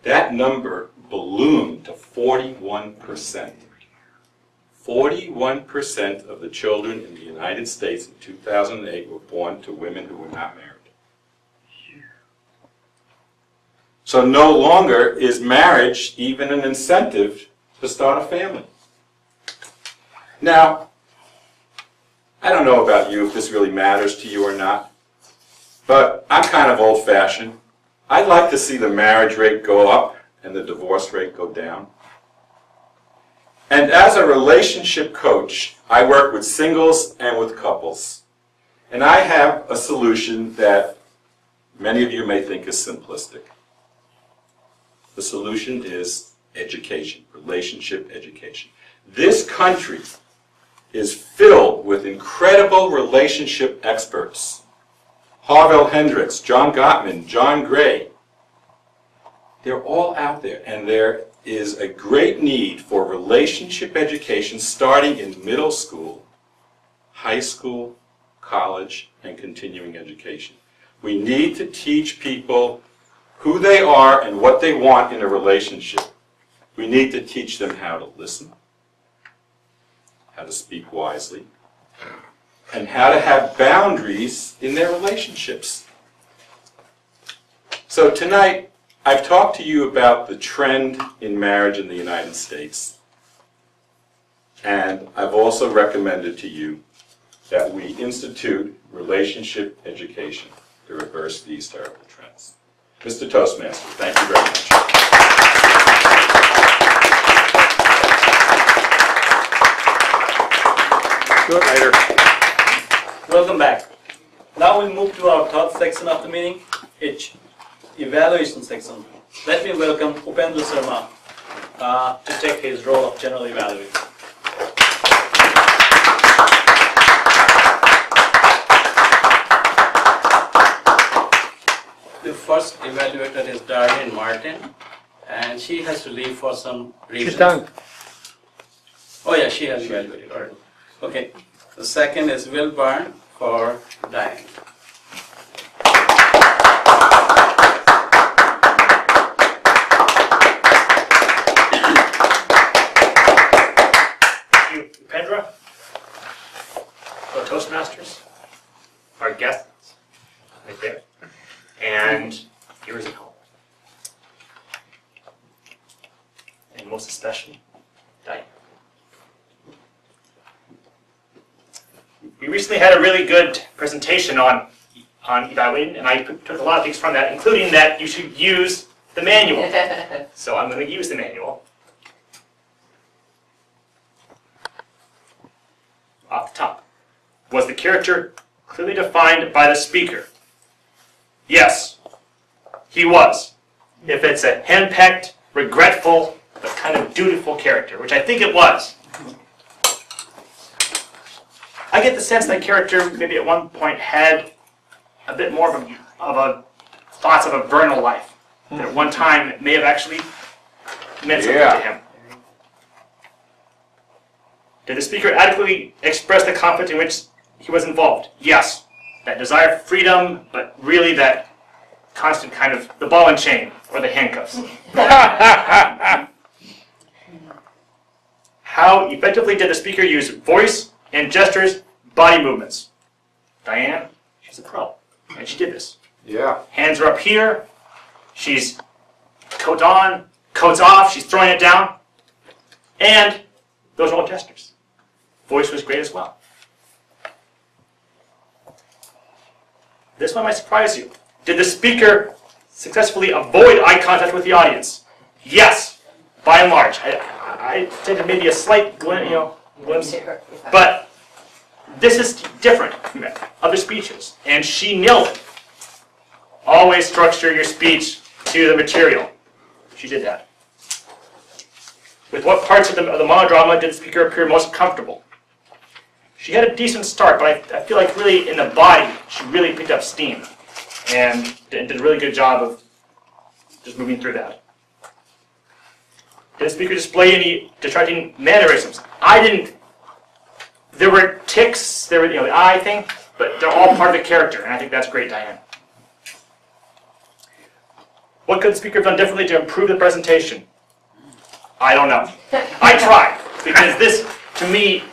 that number ballooned to 41%. 41% of the children in the United States in 2008 were born to women who were not married. So no longer is marriage even an incentive to start a family. Now, I don't know about you if this really matters to you or not, but I'm kind of old-fashioned. I'd like to see the marriage rate go up and the divorce rate go down. And as a relationship coach, I work with singles and with couples. And I have a solution that many of you may think is simplistic. The solution is education, relationship education. This country is filled with incredible relationship experts. Harville Hendricks, John Gottman, John Gray. They're all out there, and there is a great need for relationship education starting in middle school, high school, college, and continuing education. We need to teach people who they are and what they want in a relationship. We need to teach them how to listen, how to speak wisely, and how to have boundaries in their relationships. So tonight, I've talked to you about the trend in marriage in the United States. And I've also recommended to you that we institute relationship education to reverse these terrible trends. Mr. Toastmaster, thank you very much. Good later. Welcome back. Now we move to our third section of the meeting, evaluation section. Let me welcome Upendra Sharma to take his role of general evaluator. The first evaluator is Darlene Martin, and she has to leave for some reason. She's done. Oh yeah, she has evaluated already. Okay. The second is Will Byrne for Diane. and most especially Diane. We recently had a really good presentation on evaluating, and I took a lot of things from that, including that you should use the manual. So I'm going to use the manual. Off the top. Was the character clearly defined by the speaker? Yes, he was. If it's a henpecked, regretful, but kind of dutiful character, which I think it was. I get the sense that character maybe at one point had a bit more of a thoughts of a vernal life. That at one time it may have actually meant something to him. Did the speaker adequately express the conflict in which he was involved? Yes. That desire for freedom, but really that constant kind of the ball and chain or the handcuffs. How effectively did the speaker use voice and gestures, body movements? Diane, she's a pro, and she did this. Yeah. Hands are up here. She's coat on, coat's off. She's throwing it down. And those are all gestures. Voice was great as well. This one might surprise you. Did the speaker successfully avoid eye contact with the audience? Yes, by and large. I think there may be a slight glimpse, but this is different from other speeches, and she nailed it. Always structure your speech to the material. She did that. With what parts of the monodrama did the speaker appear most comfortable? She had a decent start, but I feel like really in the body, she really picked up steam and did a really good job of just moving through that. Did the speaker display any distracting mannerisms? I didn't. There were tics, there were the eye thing, but they're all part of the character, and I think that's great, Diane. What could the speaker have done differently to improve the presentation? I don't know. I tried, because this, to me,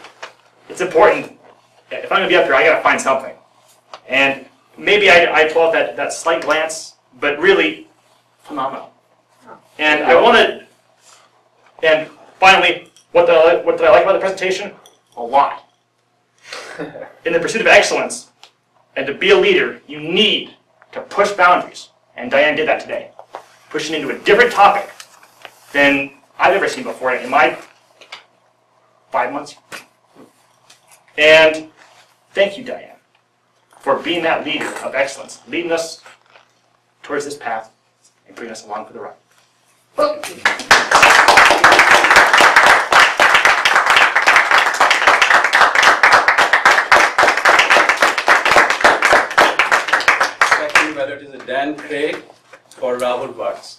it's important. If I'm going to be up here, I got to find something. And maybe I pull out that slight glance, but really phenomenal. And I want to. And finally, what did I like about the presentation? A lot. In the pursuit of excellence, and to be a leader, you need to push boundaries. And Diane did that today, pushing into a different topic than I've ever seen before in my 5 months. And thank you, Diane, for being that leader of excellence, leading us towards this path and bringing us along for the ride. Second ballot is Dan Craig for Rahul Watts.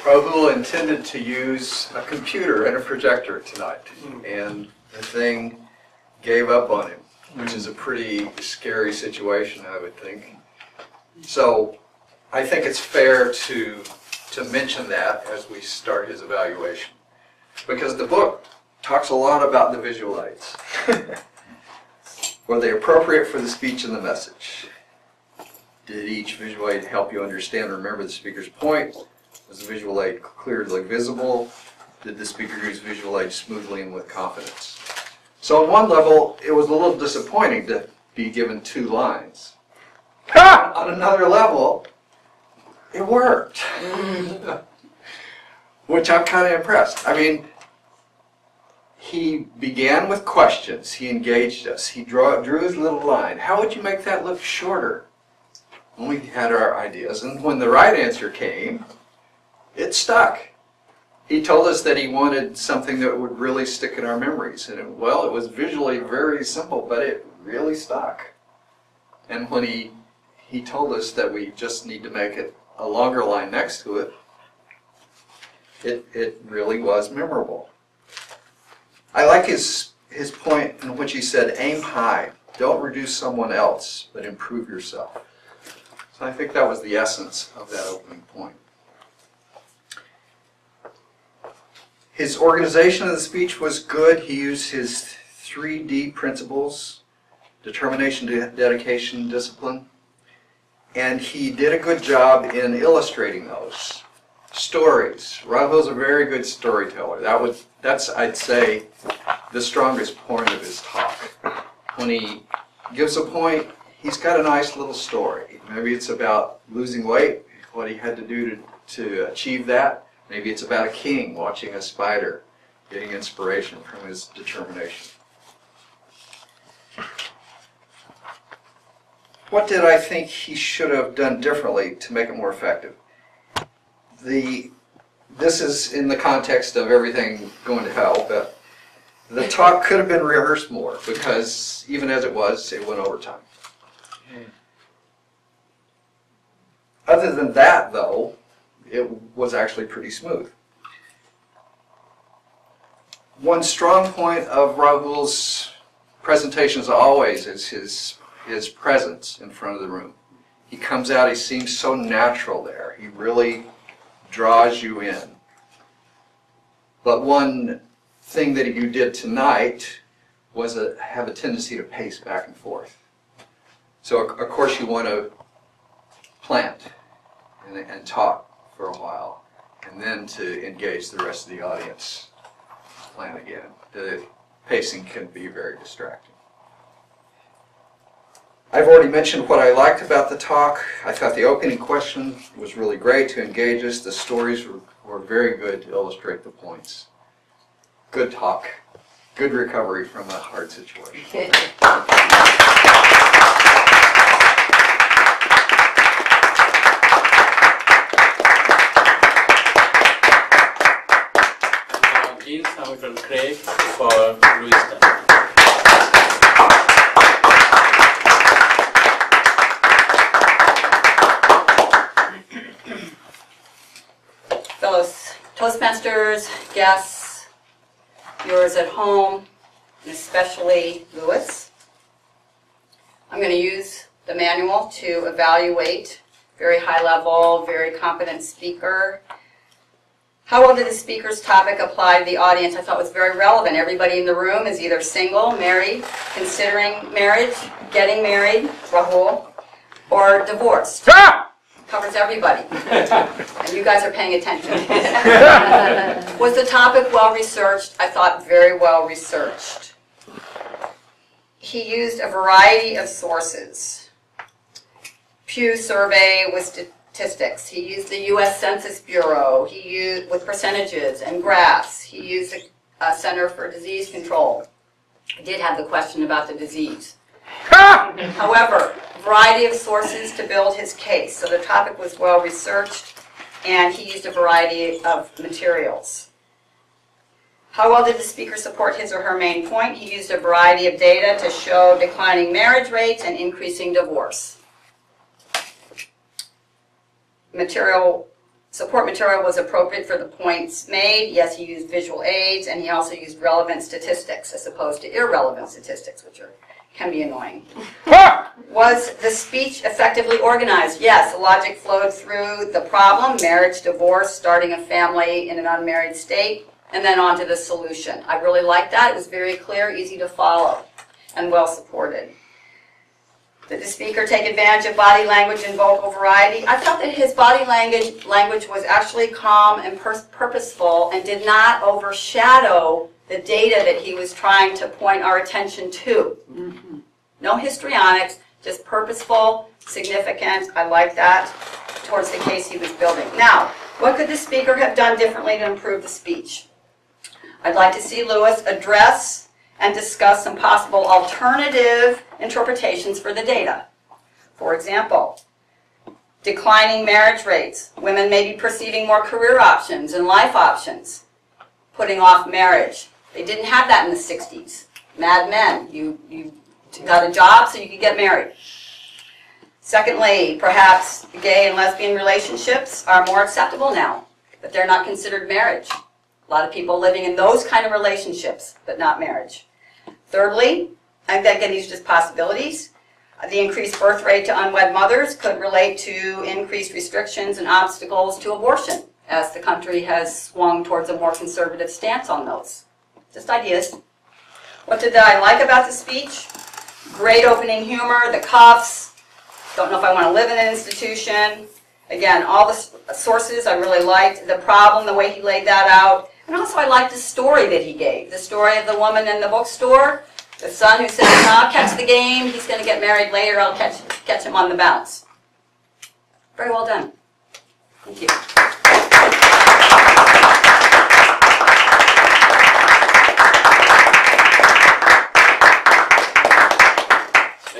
Rahul intended to use a computer and a projector tonight, and the thing gave up on him, which is a pretty scary situation, I would think. So I think it's fair to mention that as we start his evaluation, because the book talks a lot about the visual aids. Were they appropriate for the speech and the message? Did each visual aid help you understand and remember the speaker's point? Was the visual aid clearly visible? Did the speaker use visual aid smoothly and with confidence? So on one level, it was a little disappointing to be given 2 lines. On another level, it worked. Which I'm kind of impressed. I mean, he began with questions. He engaged us. He drew his little line. How would you make that look shorter? And we had our ideas. And when the right answer came, it stuck. He told us that he wanted something that would really stick in our memories. And it was visually very simple, but it really stuck. And when he told us that we just need to make it a longer line next to it, it really was memorable. I like his point in which he said, aim high. Don't reduce someone else, but improve yourself. So I think that was the essence of that opening point. His organization of the speech was good. He used his 3D principles: determination, dedication, discipline. And he did a good job in illustrating those. Stories. Rahul's a very good storyteller. That's, I'd say, the strongest point of his talk. When he gives a point, he's got a nice little story. Maybe it's about losing weight, what he had to do to achieve that. Maybe it's about a king watching a spider, getting inspiration from his determination. What did I think he should have done differently to make it more effective? This is in the context of everything going to hell, but the talk could have been rehearsed more, because even as it went over time. Other than that, though, it was actually pretty smooth. One strong point of Rahul's presentation, as always, is his presence in front of the room. He comes out, he seems so natural there. He really draws you in. But one thing that you did tonight was have a tendency to pace back and forth. So of course you want to plant and talk for a while, and then to engage the rest of the audience. Plan again. The pacing can be very distracting. I've already mentioned what I liked about the talk. I thought the opening question was really great to engage us. The stories were very good to illustrate the points. Good talk. Good recovery from a hard situation. Now it will Craig for Louis. Fellow Toastmasters, guests, viewers at home, and especially Louis. I'm going to use the manual to evaluate very high level, very competent speaker. How well did the speaker's topic apply to the audience? I thought was very relevant. Everybody in the room is either single, married, considering marriage, getting married, Rahul, or divorced. Covers everybody. And you guys are paying attention. Was the topic well researched? I thought very well researched. He used a variety of sources. Pew survey with statistics. He used the U.S. Census Bureau. He used with percentages and graphs. He used a Center for Disease Control. I did have the question about the disease. However, a variety of sources to build his case. So the topic was well researched, and he used a variety of materials. How well did the speaker support his or her main point? He used a variety of data to show declining marriage rates and increasing divorce. Support material was appropriate for the points made. Yes, he used visual aids, and he also used relevant statistics as opposed to irrelevant statistics, which can be annoying. Was the speech effectively organized? Yes, the logic flowed through the problem, marriage, divorce, starting a family in an unmarried state, and then on to the solution. I really liked that. It was very clear, easy to follow, and well supported. Did the speaker take advantage of body language and vocal variety? I felt that his body language was actually calm and purposeful and did not overshadow the data that he was trying to point our attention to. No histrionics, just purposeful, significant. I like that towards the case he was building. Now, what could the speaker have done differently to improve the speech? I'd like to see Louis address and discuss some possible alternative interpretations for the data. For example, declining marriage rates. Women may be perceiving more career options and life options, putting off marriage. They didn't have that in the 60s. Mad men. You got a job so you could get married. Secondly, perhaps gay and lesbian relationships are more acceptable now, but they're not considered marriage. A lot of people living in those kind of relationships, but not marriage. Thirdly, and again, these are just possibilities, the increased birth rate to unwed mothers could relate to increased restrictions and obstacles to abortion, as the country has swung towards a more conservative stance on those. Just ideas. What did I like about the speech? Great opening humor, the cuffs. Don't know if I want to live in an institution. Again, all the sources I really liked. The problem, the way he laid that out. And also I liked the story that he gave. The story of the woman in the bookstore. The son who says, no, I'll catch the game. He's going to get married later. I'll catch him on the bounce. Very well done. Thank you.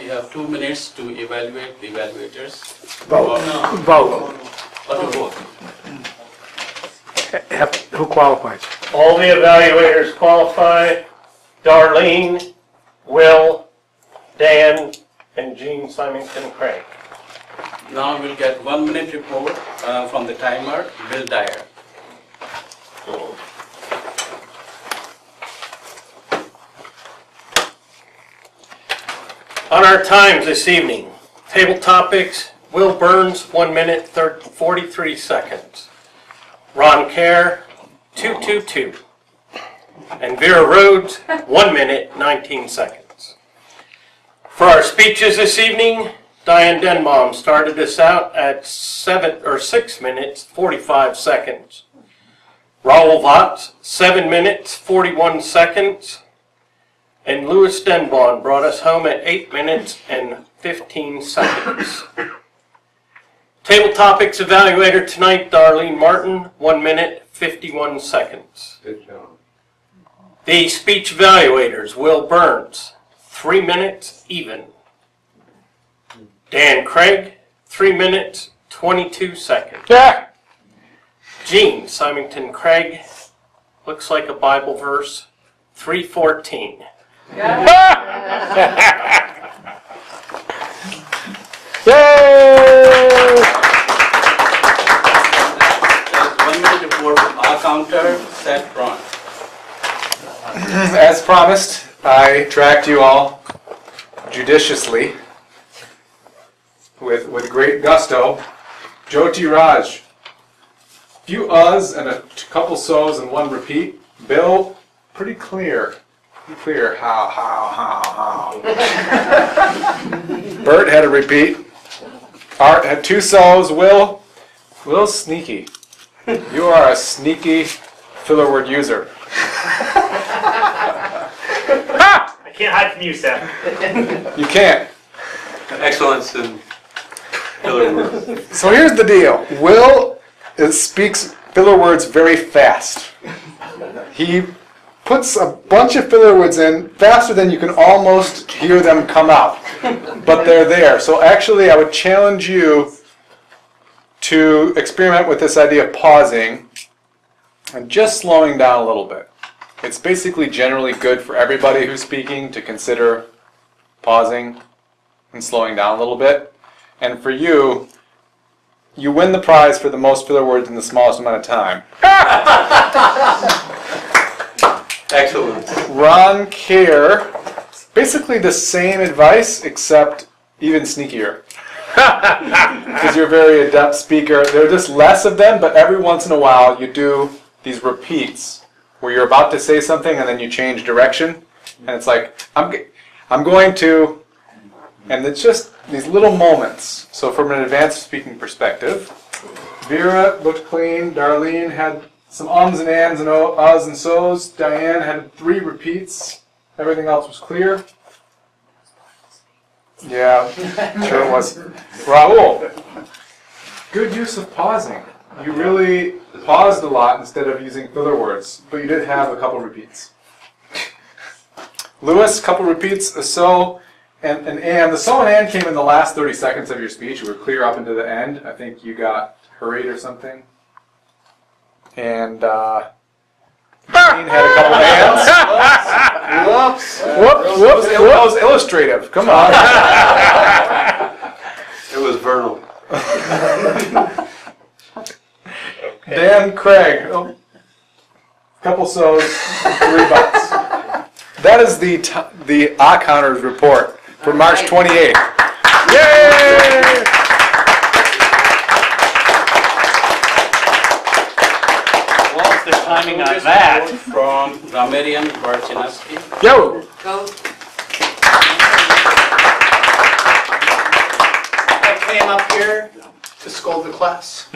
You have 2 minutes to evaluate the evaluators. Vote. No. Vote. Or to vote. Who qualifies? All the evaluators qualify. Darlene, Will, Dan, and Jean Symington Craig. Now we'll get 1 minute report from the timer, Bill Dyer. On our times this evening, table topics, Will Burns, 1 minute 43 seconds. Ron Kerr, 2:22. And Vera Rhodes, 1 minute 19 seconds. For our speeches this evening, Diane Denbaum started us out at 6 minutes 45 seconds. Raoul Watts, 7 minutes 41 seconds. And Louis Denbaum brought us home at 8 minutes and 15 seconds. Table topics evaluator tonight, Darlene Martin, 1 minute 51 seconds. Good job. The speech evaluators, Will Burns, 3 minutes even. Dan Craig, 3 minutes 22 seconds. Yeah. Jean Symington Craig, looks like a Bible verse, 3:14. Yay! There's 1 minute report from our counter, Seth Braun. As promised, I tracked you all judiciously with great gusto. Jyoti Raj, few uhs and a couple so's and 1 repeat. Bill, pretty clear. Pretty clear. How. Bert had a repeat. Art had 2 so's. Will's sneaky. You are a sneaky filler word user. I can't hide from you, Seth. You can't. Excellence in filler words. So here's the deal. Will speaks filler words very fast. He puts a bunch of filler words in faster than you can almost hear them come out. But they're there. So actually I would challenge you to experiment with this idea of pausing and just slowing down a little bit. It's basically generally good for everybody who's speaking to consider pausing and slowing down a little bit. And for you, you win the prize for the most filler words in the smallest amount of time. Excellent. Ron Kerr, basically the same advice except even sneakier. Because you're a very adept speaker. There are just less of them, but every once in a while you do these repeats where you're about to say something and then you change direction. And it's like, I'm going to, and it's just these little moments. So from an advanced speaking perspective, Vera looked clean. Darlene had some ums and ands and uhs and so's. Diane had 3 repeats. Everything else was clear. Yeah, sure it was. Raul, good use of pausing. You really paused a lot instead of using filler words, but you did have a couple repeats. Louis, couple repeats, a so and an and. The so and and came in the last 30 seconds of your speech. You were clear up into the end. I think you got hurried or something. And Dean had a couple hands. Whoops. Whoops. That was illustrative. Come on. It was vernal. Dan Craig, a couple so's, 3 bucks. That is the counters report for March 28th. Yay! What's the timing on that? From Ramarian Barchinaski. Yo! Go. I came up here to scold the class.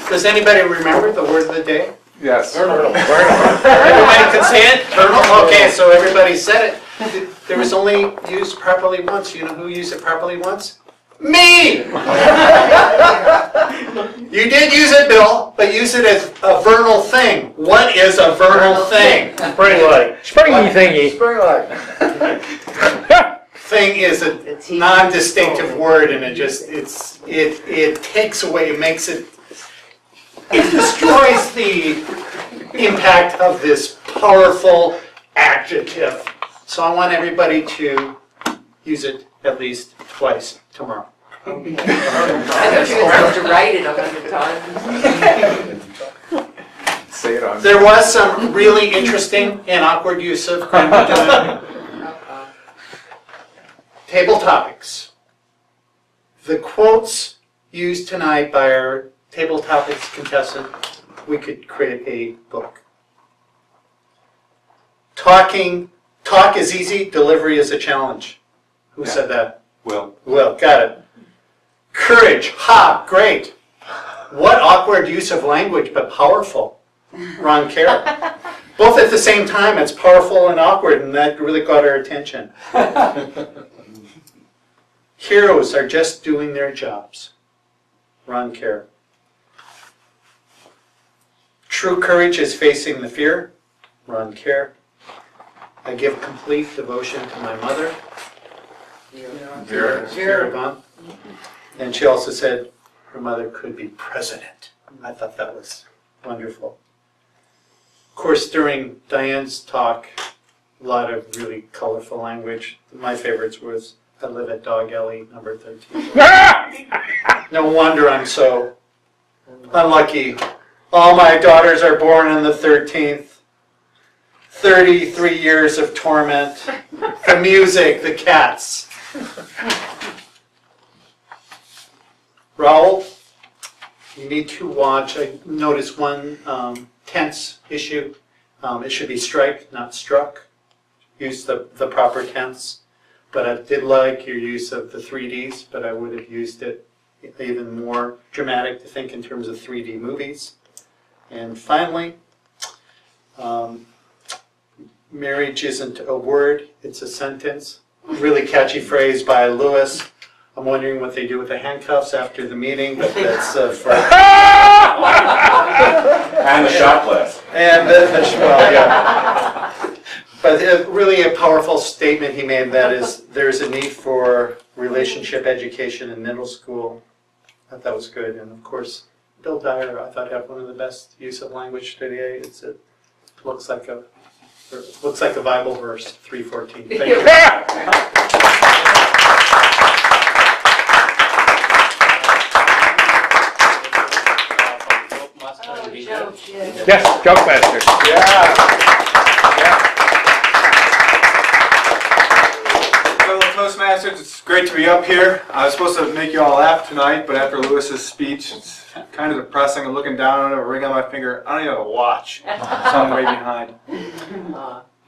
Does anybody remember the word of the day? Yes. Everybody can say it? Okay, so everybody said it. There was only used properly once. You know who used it properly once? Me! You did use it, Bill, but use it as a vernal thing. What is a vernal thing? Spring-like. Springy thingy. Spring-like. Thing is a non-distinctive word, and it takes away, it makes it, it destroys the impact of this powerful adjective. So I want everybody to use it at least twice tomorrow. I know you have to write it 100 times. Say it on. There was some really interesting and awkward use of table topics. The quotes used tonight by our table topics contestant, we could create a book. Talk is easy, delivery is a challenge. Who said that? Will. Will, got it. Courage, great. What awkward use of language, but powerful. Ron Carroll. Both at the same time, it's powerful and awkward, and that really got our attention. Heroes are just doing their jobs. Ron Carroll. True courage is facing the fear. Ron Carroll. I give complete devotion to my mother. Vera Vaughn. And she also said her mother could be president. I thought that was wonderful. Of course, during Diane's talk, a lot of really colorful language. My favorites was, I live at Dog Alley, number 13. No wonder I'm so unlucky. All my daughters are born on the 13th. 33 years of torment. The music, the cats. Raul, you need to watch. I noticed one tense issue. It should be strike, not struck. Use the proper tense. But I did like your use of the 3Ds, but I would have used it even more dramatic to think in terms of 3D movies. And finally, marriage isn't a word, it's a sentence. Really catchy phrase by Lewis. I'm wondering what they do with the handcuffs after the meeting, but that's for... And the shot glass. And well, yeah. But really a powerful statement he made, that is, there's a need for relationship education in middle school. I thought that was good. And of course, Bill Dyer, I thought, had one of the best use of language today. It looks like a Bible verse, 3:14. Thank you. Yes, Toastmasters. Yeah. Fellow Toastmasters, it's great to be up here. I was supposed to make you all laugh tonight, but after Lewis's speech, it's kind of depressing. I'm looking down on a ring on my finger. I don't even have a watch, so I'm way behind.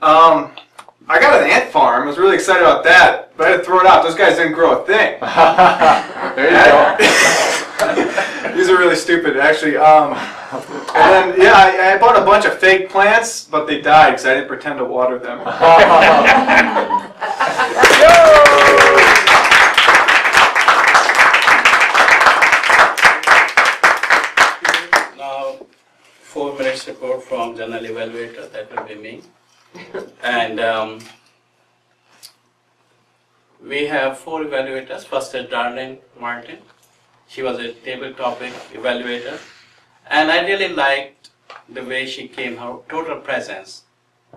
I got an ant farm. I was really excited about that, but I had to throw it out. Those guys didn't grow a thing. There you go. These are really stupid, actually. And then, yeah, I bought a bunch of fake plants, but they died because I didn't pretend to water them. Now, 4 minutes report from General Evaluator, that will be me. And we have 4 evaluators. First is Darlene Martin. She was a table topic evaluator. And I really liked the way she came, her total presence.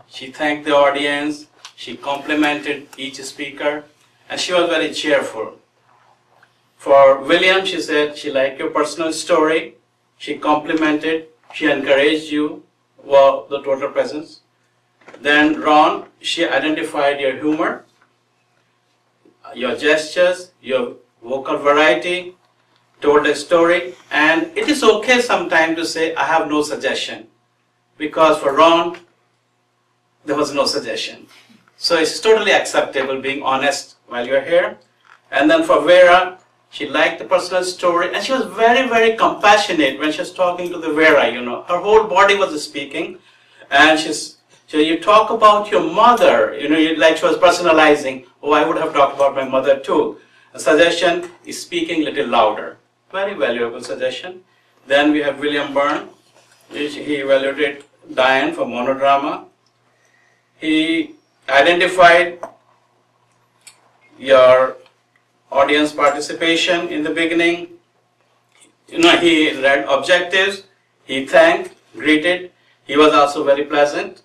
She thanked the audience, she complimented each speaker, and she was very cheerful. For William, she said she liked your personal story, she complimented, she encouraged you, wow, the total presence. Then Ron, she identified your humor, your gestures, your vocal variety, told a story, and it is okay sometimes to say, I have no suggestion. Because for Ron, there was no suggestion. So it's totally acceptable being honest while you're here. And then for Vera, she liked the personal story, and she was very, very compassionate when she was talking to the Vera, you know. Her whole body was speaking, and so you talk about your mother, you know, like she was personalizing. Oh, I would have talked about my mother too. A suggestion is speaking a little louder. Very valuable suggestion. Then we have William Byrne. He evaluated Diane for monodrama. He identified your audience participation in the beginning. You know, he read objectives, he thanked, greeted. He was also very pleasant.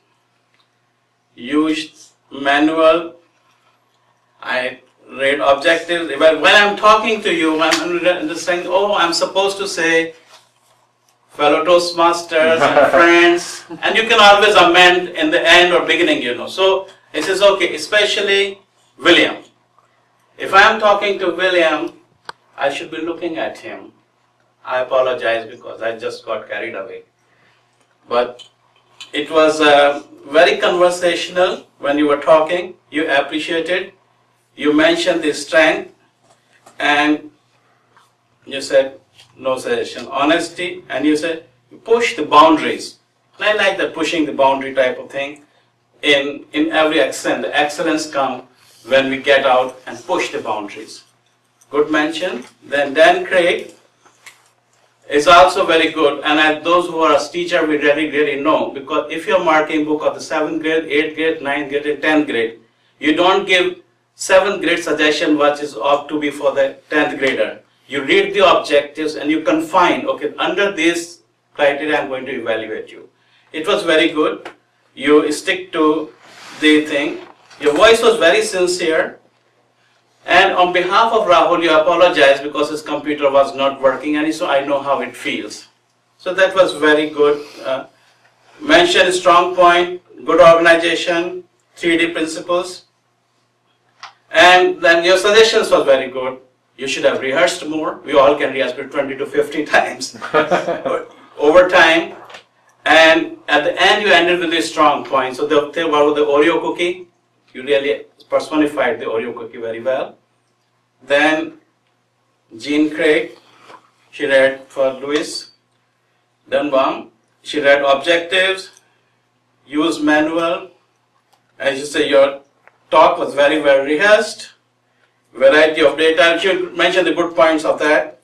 Used manual. I read objectives. When I'm talking to you, I'm just saying, oh, I'm supposed to say fellow Toastmasters and friends, and you can always amend in the end or beginning, you know. So it says, okay, especially William. If I'm talking to William, I should be looking at him. I apologize because I just got carried away. But it was very conversational when you were talking. You appreciated. You mentioned the strength, and you said no suggestion. Honesty, and you said you push the boundaries. And I like that pushing the boundary type of thing. In every accent, the excellence comes when we get out and push the boundaries. Good mention. Then Dan Craig is also very good, and as those who are a teacher, we really know, because if you're marking book of the 7th grade, 8th grade, 9th grade, and 10th grade, you don't give 7th grade suggestion what is ought to be for the 10th grader. You read the objectives and you confine, okay, under this criteria I'm going to evaluate you. It was very good. You stick to the thing. Your voice was very sincere. And on behalf of Rahul, you apologize because his computer was not working, and so I know how it feels. So that was very good. Mention strong point, good organization, 3D principles. And then your suggestions was very good. You should have rehearsed more. We all can rehearse 20 to 50 times over time. And at the end, you ended with a strong point. So the thing about the Oreo cookie, you really personified the Oreo cookie very well. Then Jean Craig, she read for Louis Dunbaum. She read objectives, used manual. As you say, your talk was very well rehearsed. Variety of data. She mentioned the good points of that.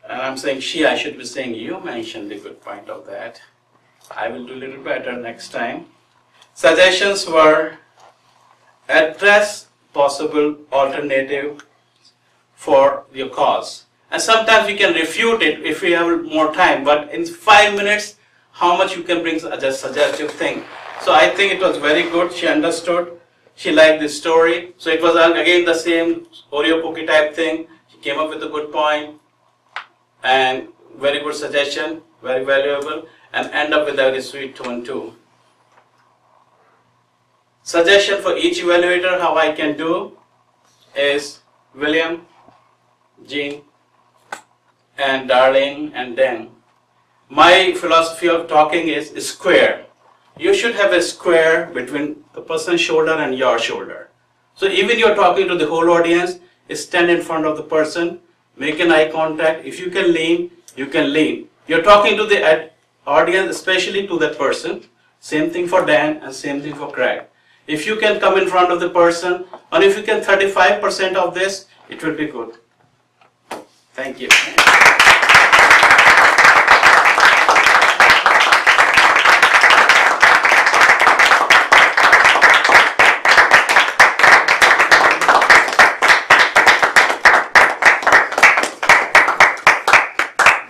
And I'm saying I should be saying you mentioned the good point of that. I will do a little better next time. Suggestions were address possible alternative for your cause. And sometimes we can refute it if we have more time, but in 5 minutes, how much you can bring as a suggestive thing. So I think it was very good. She understood. She liked the story. So it was again the same Oreo cookie type thing. She came up with a good point and very good suggestion, very valuable, and end up with a very sweet tone too. Suggestion for each evaluator, how I can do is William, Jean, and Darlene, and Dan. My philosophy of talking is square. You should have a square between the person's shoulder and your shoulder. So even you're talking to the whole audience, stand in front of the person, make an eye contact. If you can lean, you can lean. You're talking to the audience, especially to that person. Same thing for Dan and same thing for Craig. If you can come in front of the person, and if you can 35% of this, it will be good. Thank you.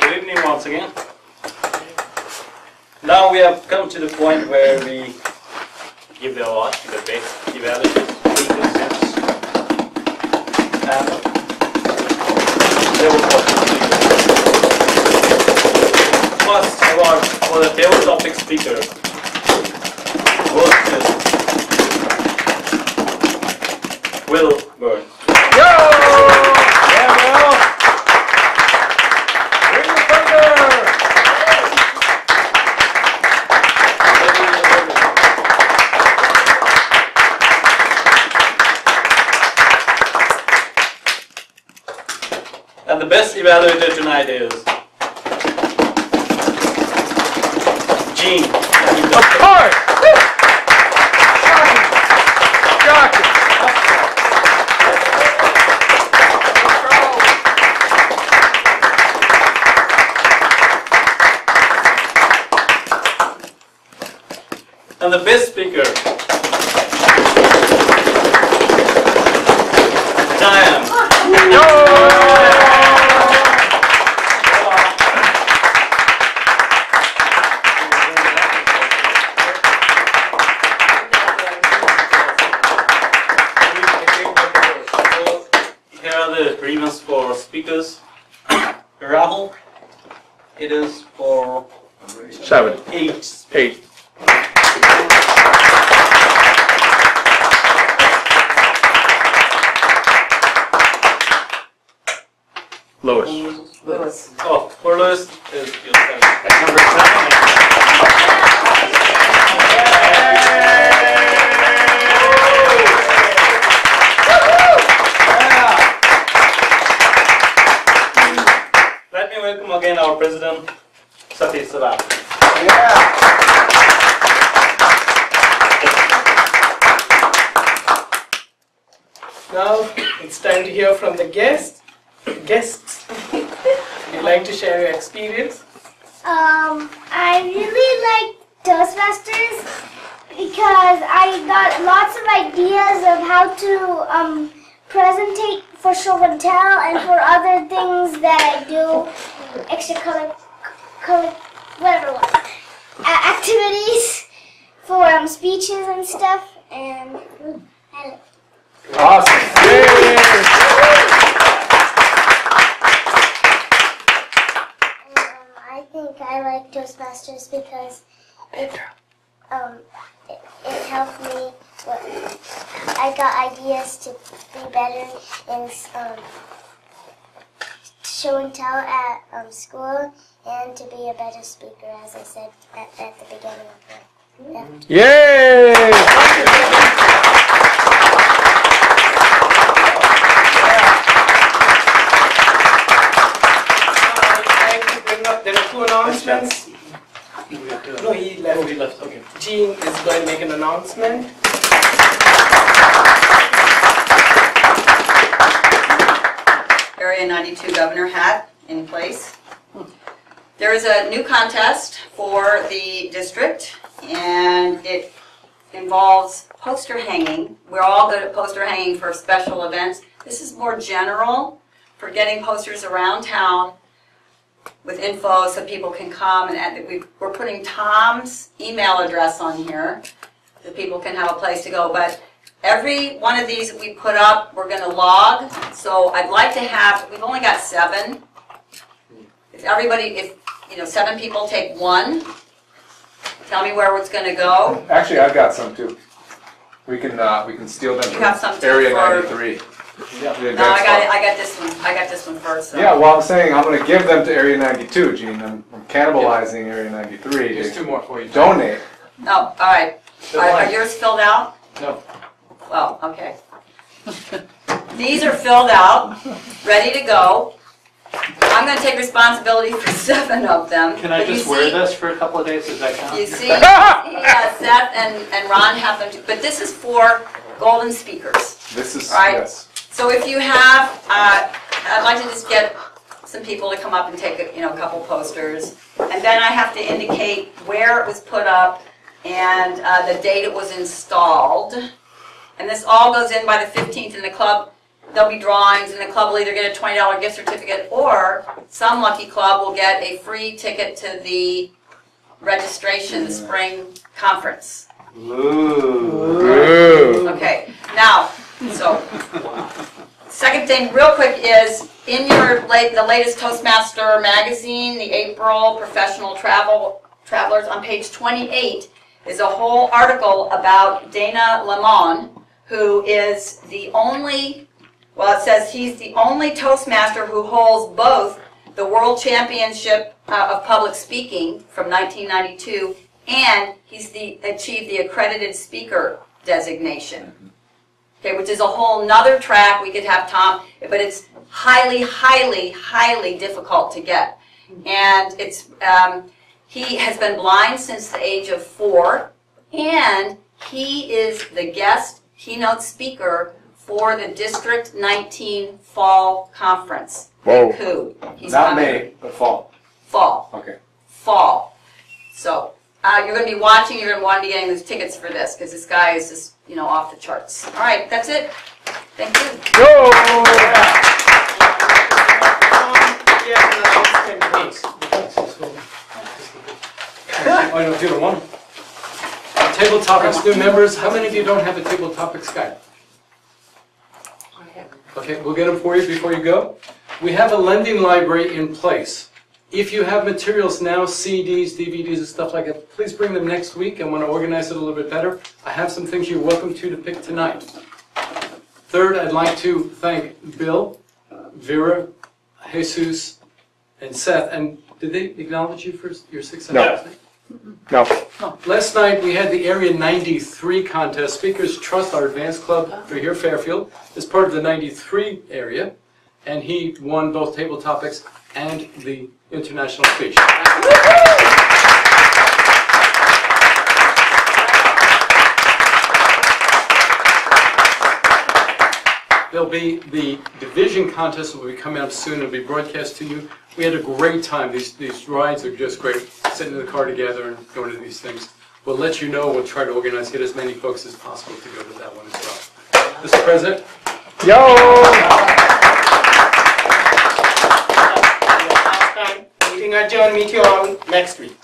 Good evening once again. Now we have come to the point where we give the award to the best evaluators. And first award for the table topic speaker goes to Will Byrne. And the best evaluator tonight is Gene. Of course! Shocking. And the best speaker, Diane. Here are the agreements for speakers. Rahul, it is for 7. 8. 8. Lois. Lewis. Oh, for Lewis is your 7. Number 7. Let me welcome again our president, Satish Sabat. Now it's time to hear from the guests. Would you like to share your experience? I really like Toastmasters because I got lots of ideas of how to presentate for show and tell and for other things that I do, activities for speeches and stuff, and I like it. Awesome. I think I like Toastmasters because it helped me. I got ideas to be better in show and tell at school and to be a better speaker, as I said at the beginning of the Yay! There are 2 announcements. No, he left. Oh, he left. Okay. Gene is going to make an announcement. Area 92 governor hat in place. There is a new contest for the district, and it involves poster hanging. We're all good at poster hanging for special events. This is more general for getting posters around town with info so people can come, and we're putting Tom's email address on here so people can have a place to go. But every one of these that we put up, we're going to log. So I'd like to have, we've only got 7. If 7 people take one, tell me where it's going to go. Actually, I've got some too. We can steal them You have from some too Area for- 93. No, I got this one. I got this one first. So. Yeah, well, I'm saying I'm going to give them to Area 92, Gene. I'm cannibalizing Area 93. There's 2 more for you. Donate. No, all right. Are yours filled out? No. Well, okay. These are filled out, ready to go. I'm going to take responsibility for 7 of them. Can I But you just wear see- this for a couple of days? Does that count? You see, yeah, Seth and Ron have them too. But this is for golden speakers. This is, Right. yes. So if you have, I'd like to just get some people to come up and take a couple posters. And then I have to indicate where it was put up and the date it was installed. And this all goes in by the 15th in the club. There'll be drawings, and the club will either get a $20 gift certificate, or some lucky club will get a free ticket to the registration, the spring conference. Ooh. Okay, now, so, second thing real quick is, in the latest Toastmaster magazine, the April Professional Travelers, on page 28, is a whole article about Dana Lemon, who is the only, well, it says he's the only Toastmaster who holds both the World Championship of Public Speaking from 1992, and he's achieved the Accredited Speaker designation. Okay, which is a whole nother track. We could have Tom, but it's highly, highly, highly difficult to get. And it's he has been blind since the age of 4, and he is the guest keynote speaker for the District 19 Fall Conference. Whoa. Coup. He's Not coming. May, but fall. Fall. Okay. Fall. So you're going to be watching. You're going to want to be getting those tickets for this because this guy is just, you know, off the charts. All right, that's it. Thank you. Go! I don't do one. Table topics, new members. How many of you don't have a table topics guide? Okay, we'll get them for you before you go. We have a lending library in place. If you have materials now, CDs, DVDs, and stuff like that, please bring them next week. I want to organize it a little bit better. I have some things you're welcome to pick tonight. Third, I'd like to thank Bill, Vera, Jesus, and Seth. And did they acknowledge you for your success? No. No. Last night we had the Area 93 contest. Speakers Trust, our advanced club for here, Fairfield, is part of the 93 area, and he won both table topics and the international speech. There'll be the division contest that will be coming up soon. It'll be broadcast to you. We had a great time. These rides are just great. Sitting in the car together and going to these things. We'll let you know. We'll try to organize, get as many folks as possible to go to that one as well. Mr. President. Yo! Meeting adjourned. Meet you all next week.